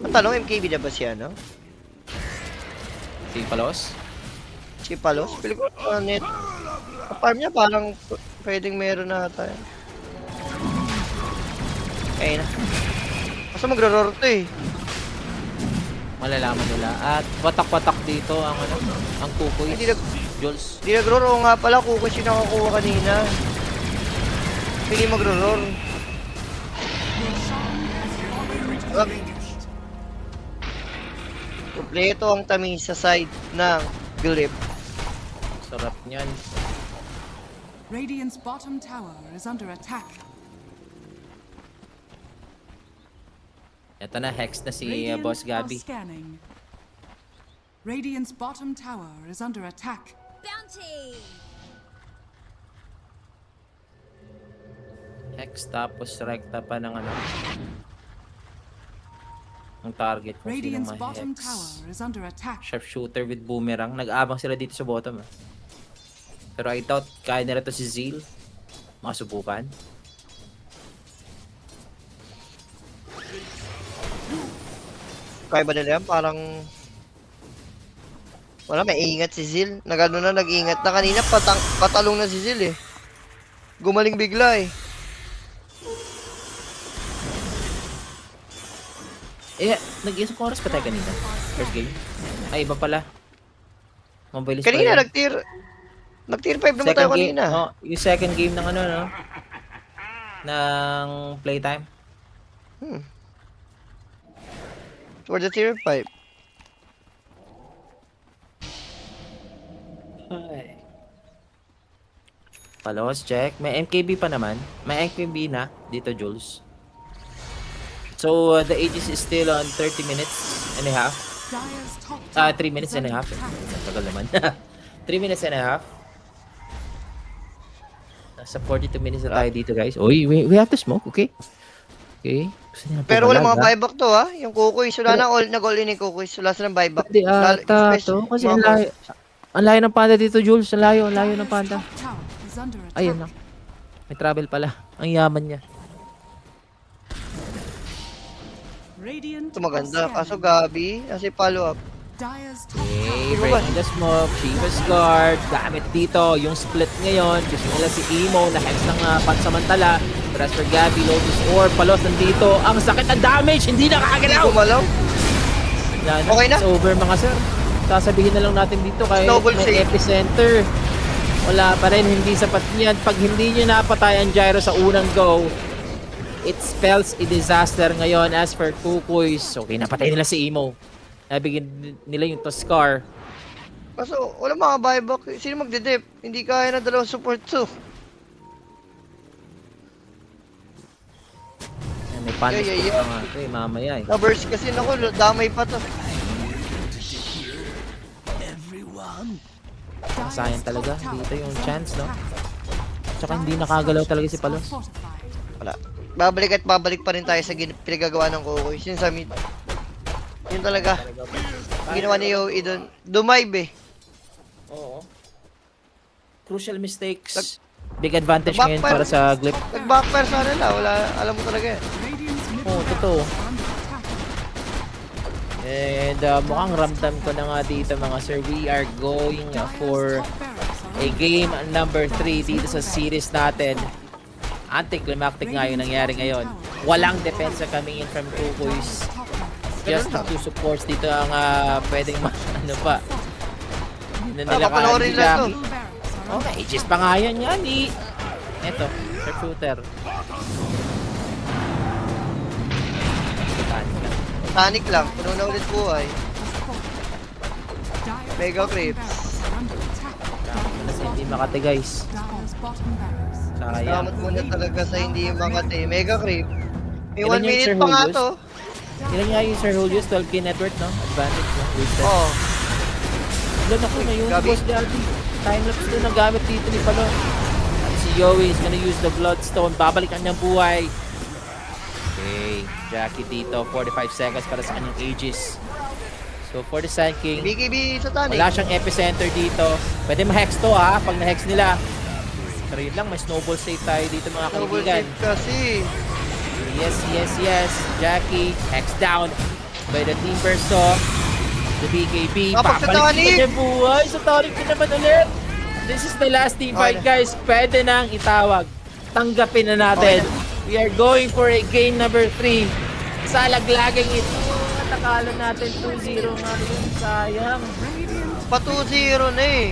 [SPEAKER 3] Ang tanong, MKB na ba siya, no?
[SPEAKER 1] si Palos.
[SPEAKER 3] Si Palos? Pili ko, net. Farm niya parang pwedeng meron na tayo. Ayun na. Basta magro-roar to
[SPEAKER 1] Malalaman nila. At watak-watak dito ang kukoy.
[SPEAKER 3] Hindi
[SPEAKER 1] Jules.
[SPEAKER 3] Di nagro-roar nga pala, kukos yung nakakuha kanina. Pili magro-roar. Wag. Kompleto ang tamis sa side ng Glyph.
[SPEAKER 1] Sarap niyan.
[SPEAKER 2] Radiant's bottom tower is under attack.
[SPEAKER 1] Ito na, hex na si
[SPEAKER 2] Radiant
[SPEAKER 1] Boss
[SPEAKER 2] are
[SPEAKER 1] Gabi.
[SPEAKER 2] scanning. Radiant's bottom tower is under attack.
[SPEAKER 5] Bounty!
[SPEAKER 1] Hex tapos rekta pa ng ano. Ang target kung sino
[SPEAKER 2] Radiant's bottom
[SPEAKER 1] ma-hex.
[SPEAKER 2] tower is under attack.
[SPEAKER 1] Sharpshooter with boomerang. Nag-aabang sila dito sa bottom. Pero I doubt kaya nila to si Zeal. Masubukan.
[SPEAKER 3] Kaya ba nila yan? Parang... Wala, may ingat si Zil. Nagano na, nag-ingat na. Kanina, patalong na si Zil eh. Gumaling bigla eh.
[SPEAKER 1] Nag-isang oras pa tayo kanina. First game. Ay, iba pala. Mabilis
[SPEAKER 3] Kanina,
[SPEAKER 1] pala.
[SPEAKER 3] nag-tier 5 naman tayo
[SPEAKER 1] Game,
[SPEAKER 3] kanina.
[SPEAKER 1] oh, yung second game ng ano, no? Ng playtime.
[SPEAKER 3] For the tier 5.
[SPEAKER 1] Ay. Palos, check. May MKB pa naman. May MKB na dito, Jules. So, the Aegis is still on 30 minutes and a half.
[SPEAKER 2] Dire's top
[SPEAKER 1] 3
[SPEAKER 2] tower
[SPEAKER 1] minutes
[SPEAKER 2] is
[SPEAKER 1] and a
[SPEAKER 2] under
[SPEAKER 1] half.
[SPEAKER 2] attack.
[SPEAKER 1] Tagal naman. 3 minutes and a half. Nasa 42 minutes na tayo dito, guys. Uy, we have to smoke, okay? Okay. Gusto niya
[SPEAKER 3] Pero wala
[SPEAKER 1] pumalag,
[SPEAKER 3] mga
[SPEAKER 1] ha?
[SPEAKER 3] buyback to ha. Yung Kukoy. Wala na nag-all in yung Kukoy. Wala silang buyback.
[SPEAKER 1] Pwede ata to. Kasi ang layo. Ang layo ng panda dito, Jules. Ang layo ng
[SPEAKER 2] Dire's
[SPEAKER 1] panda.
[SPEAKER 2] top tower is under attack.
[SPEAKER 1] Ayun lang. May travel pala. Ang yaman niya.
[SPEAKER 2] Radiant
[SPEAKER 3] Ito maganda.
[SPEAKER 2] are
[SPEAKER 3] Kaso
[SPEAKER 2] scanning.
[SPEAKER 3] Gabi. Kasi follow up.
[SPEAKER 2] Dire's top
[SPEAKER 1] Okay,
[SPEAKER 2] tower.
[SPEAKER 1] breaking the smoke. Shiva's guard. Gamit dito. Yung split ngayon. Gusto nila si Emo na hex ng pansamantala. Press for Gabby. Lotus Orb. Palos nandito. Ang sakit ng damage. Hindi
[SPEAKER 3] Hindi
[SPEAKER 1] nakakagalaw.
[SPEAKER 3] gumalaw.
[SPEAKER 1] Yan,
[SPEAKER 3] Okay na.
[SPEAKER 1] It's over mga sir. Sasabihin na lang natin dito kay
[SPEAKER 3] Snowball
[SPEAKER 1] may
[SPEAKER 3] save.
[SPEAKER 1] epicenter. Wala pa rin. Hindi sapat yan. Pag hindi nyo napatay ang gyro sa unang go, it spells a disaster ngayon. As for Kukoys, okay, napatay nila si Emo. Nabigyan nila yung Toscar.
[SPEAKER 3] Kaso wala mga buyback. Sino magde-dep? Hindi kaya na dalawang support to.
[SPEAKER 1] Yan, may punish
[SPEAKER 3] Yeah.
[SPEAKER 1] pa nga ito eh, mamaya eh.
[SPEAKER 3] Na-burst kasi nako. Damay pa to.
[SPEAKER 2] Dire's
[SPEAKER 1] Sayang talaga.
[SPEAKER 2] top tower
[SPEAKER 1] Dito yung
[SPEAKER 2] is under
[SPEAKER 1] chance, no?
[SPEAKER 2] attack.
[SPEAKER 1] Tsaka hindi
[SPEAKER 2] Dire's
[SPEAKER 1] nakagalaw talaga si
[SPEAKER 2] structures
[SPEAKER 1] Palos.
[SPEAKER 2] are fortified.
[SPEAKER 3] Wala. Babalik at babalik pa rin tayo sa pinagagawa ng Kukoy. Yun sa mid. Yun talaga. Ginawa ni Yowie doon. Dumive eh.
[SPEAKER 1] Oo. Crucial mistakes. Big advantage
[SPEAKER 3] Backfire.
[SPEAKER 1] ngayon para sa Glyph.
[SPEAKER 3] Nag-backfire sa nila. Wala. Alam mo talaga yan.
[SPEAKER 2] Radiant's middle
[SPEAKER 1] Oo,
[SPEAKER 2] tower
[SPEAKER 1] totoo.
[SPEAKER 2] is under attack.
[SPEAKER 1] And mukhang ramdam ko na nga dito mga sir. We are going for
[SPEAKER 2] Dire's top barracks are
[SPEAKER 1] a
[SPEAKER 2] under
[SPEAKER 1] game number 3 dito sa series natin. Anticlimactic nga yung nangyari ngayon. Walang depensa coming in from Kukoys.
[SPEAKER 2] top barracks.
[SPEAKER 1] Just the two supports dito ang pwedeng ano pa. Hindi na nila
[SPEAKER 3] Papanoorin lang to.
[SPEAKER 2] Middle barracks are
[SPEAKER 1] Okay, ages pa nga yan yan eh. Eto, sharpshooter.
[SPEAKER 3] Panic lang. Puno na ulit buhay.
[SPEAKER 2] Dire's
[SPEAKER 3] Mega
[SPEAKER 2] bottom
[SPEAKER 3] creeps.
[SPEAKER 2] barracks are under attack.
[SPEAKER 1] Kasi hindi makati guys.
[SPEAKER 2] Dire's bottom barracks.
[SPEAKER 1] Sayang.
[SPEAKER 3] Salamat muna talaga sa hindi makati. Mega creep. May
[SPEAKER 1] Ilan
[SPEAKER 3] 1
[SPEAKER 1] yung
[SPEAKER 3] minute
[SPEAKER 1] Sir
[SPEAKER 3] pa nga
[SPEAKER 1] Julius?
[SPEAKER 3] to.
[SPEAKER 1] Ilan nga yung Sir Julius? 12k network, no? Advantage, no? Wasted.
[SPEAKER 3] Oo.
[SPEAKER 1] Ilan ako na yung
[SPEAKER 3] Gabi.
[SPEAKER 1] boss Gabi. Timelapse doon ang gamit dito ni Palo. At si Yowie is gonna use the Bloodstone. Babalik ang niyang buhay. Okay. Jackie dito. 45 seconds para sa kanyang Aegis. So, for the Sand King,
[SPEAKER 3] BKB sa Tanic.
[SPEAKER 1] wala siyang epicenter dito. Pwede ma-hex to ha, pag na-hex nila. Pero yun lang, may snowball save tayo dito mga
[SPEAKER 3] Double
[SPEAKER 1] kaibigan.
[SPEAKER 3] tip kasi.
[SPEAKER 1] Yes. Jackie, hex down by the Team Verso. The BKB,
[SPEAKER 3] Kapag sa
[SPEAKER 1] babalik
[SPEAKER 3] Tonic!
[SPEAKER 1] na yung buhay. Sa Tonic na naman ulit. This is the last team fight,
[SPEAKER 3] Okay.
[SPEAKER 1] guys. Pwede nang itawag. Tanggapin na natin. We are going for a game number 3. Sa laglaging ito. At akala natin 2-0 nga rin. Sayang.
[SPEAKER 3] Pa 2-0 na eh.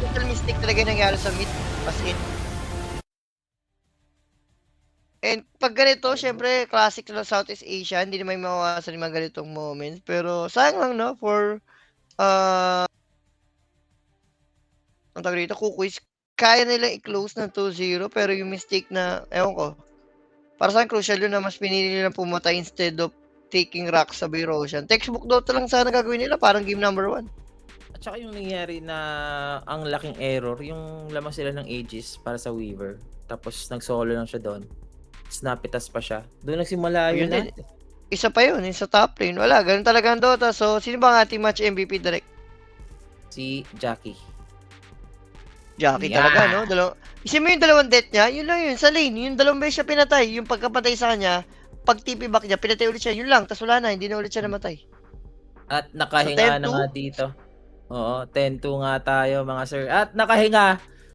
[SPEAKER 3] Total mistake talaga yung nangyari sa mid. As in. And pag ganito, syempre, classic ng Southeast Asia, hindi naman mawawasan yung mga ganitong moments. Pero sayang lang, no? For, ang tawag dito, Kukuis, kaya nilang i-close ng 2-0, pero yung mistake na, ewan ko, para sa akin, crucial yun na mas pinili nilang pumatay instead of taking rocks sa Roshan. Textbook Dota lang sana gagawin nila, parang game number 1.
[SPEAKER 1] At saka yung nangyari na ang laking error, yung lamang sila ng Aegis para sa Weaver. Tapos nag-solo lang siya doon. Snapitas pa siya. Doon nagsimula
[SPEAKER 3] Yun
[SPEAKER 1] yun
[SPEAKER 3] din. Isa pa yun, yung sa top lane. Wala, ganun talaga ang Dota. So, sino ba ang ating match MVP direct?
[SPEAKER 1] si Jackie.
[SPEAKER 3] Jackie
[SPEAKER 1] Yeah.
[SPEAKER 3] talaga, no? Isin mo yung dalawang death niya, yun lang yun, sa lane. Yung dalawang beses siya pinatay. Yung pagkapatay sa kanya, pag TP back niya, pinatay ulit siya. Yun lang, tas wala na, hindi na ulit siya namatay.
[SPEAKER 1] At nakahinga na
[SPEAKER 3] 10-2?
[SPEAKER 1] nga dito. Oo, 10-2 nga tayo mga sir. At nakahinga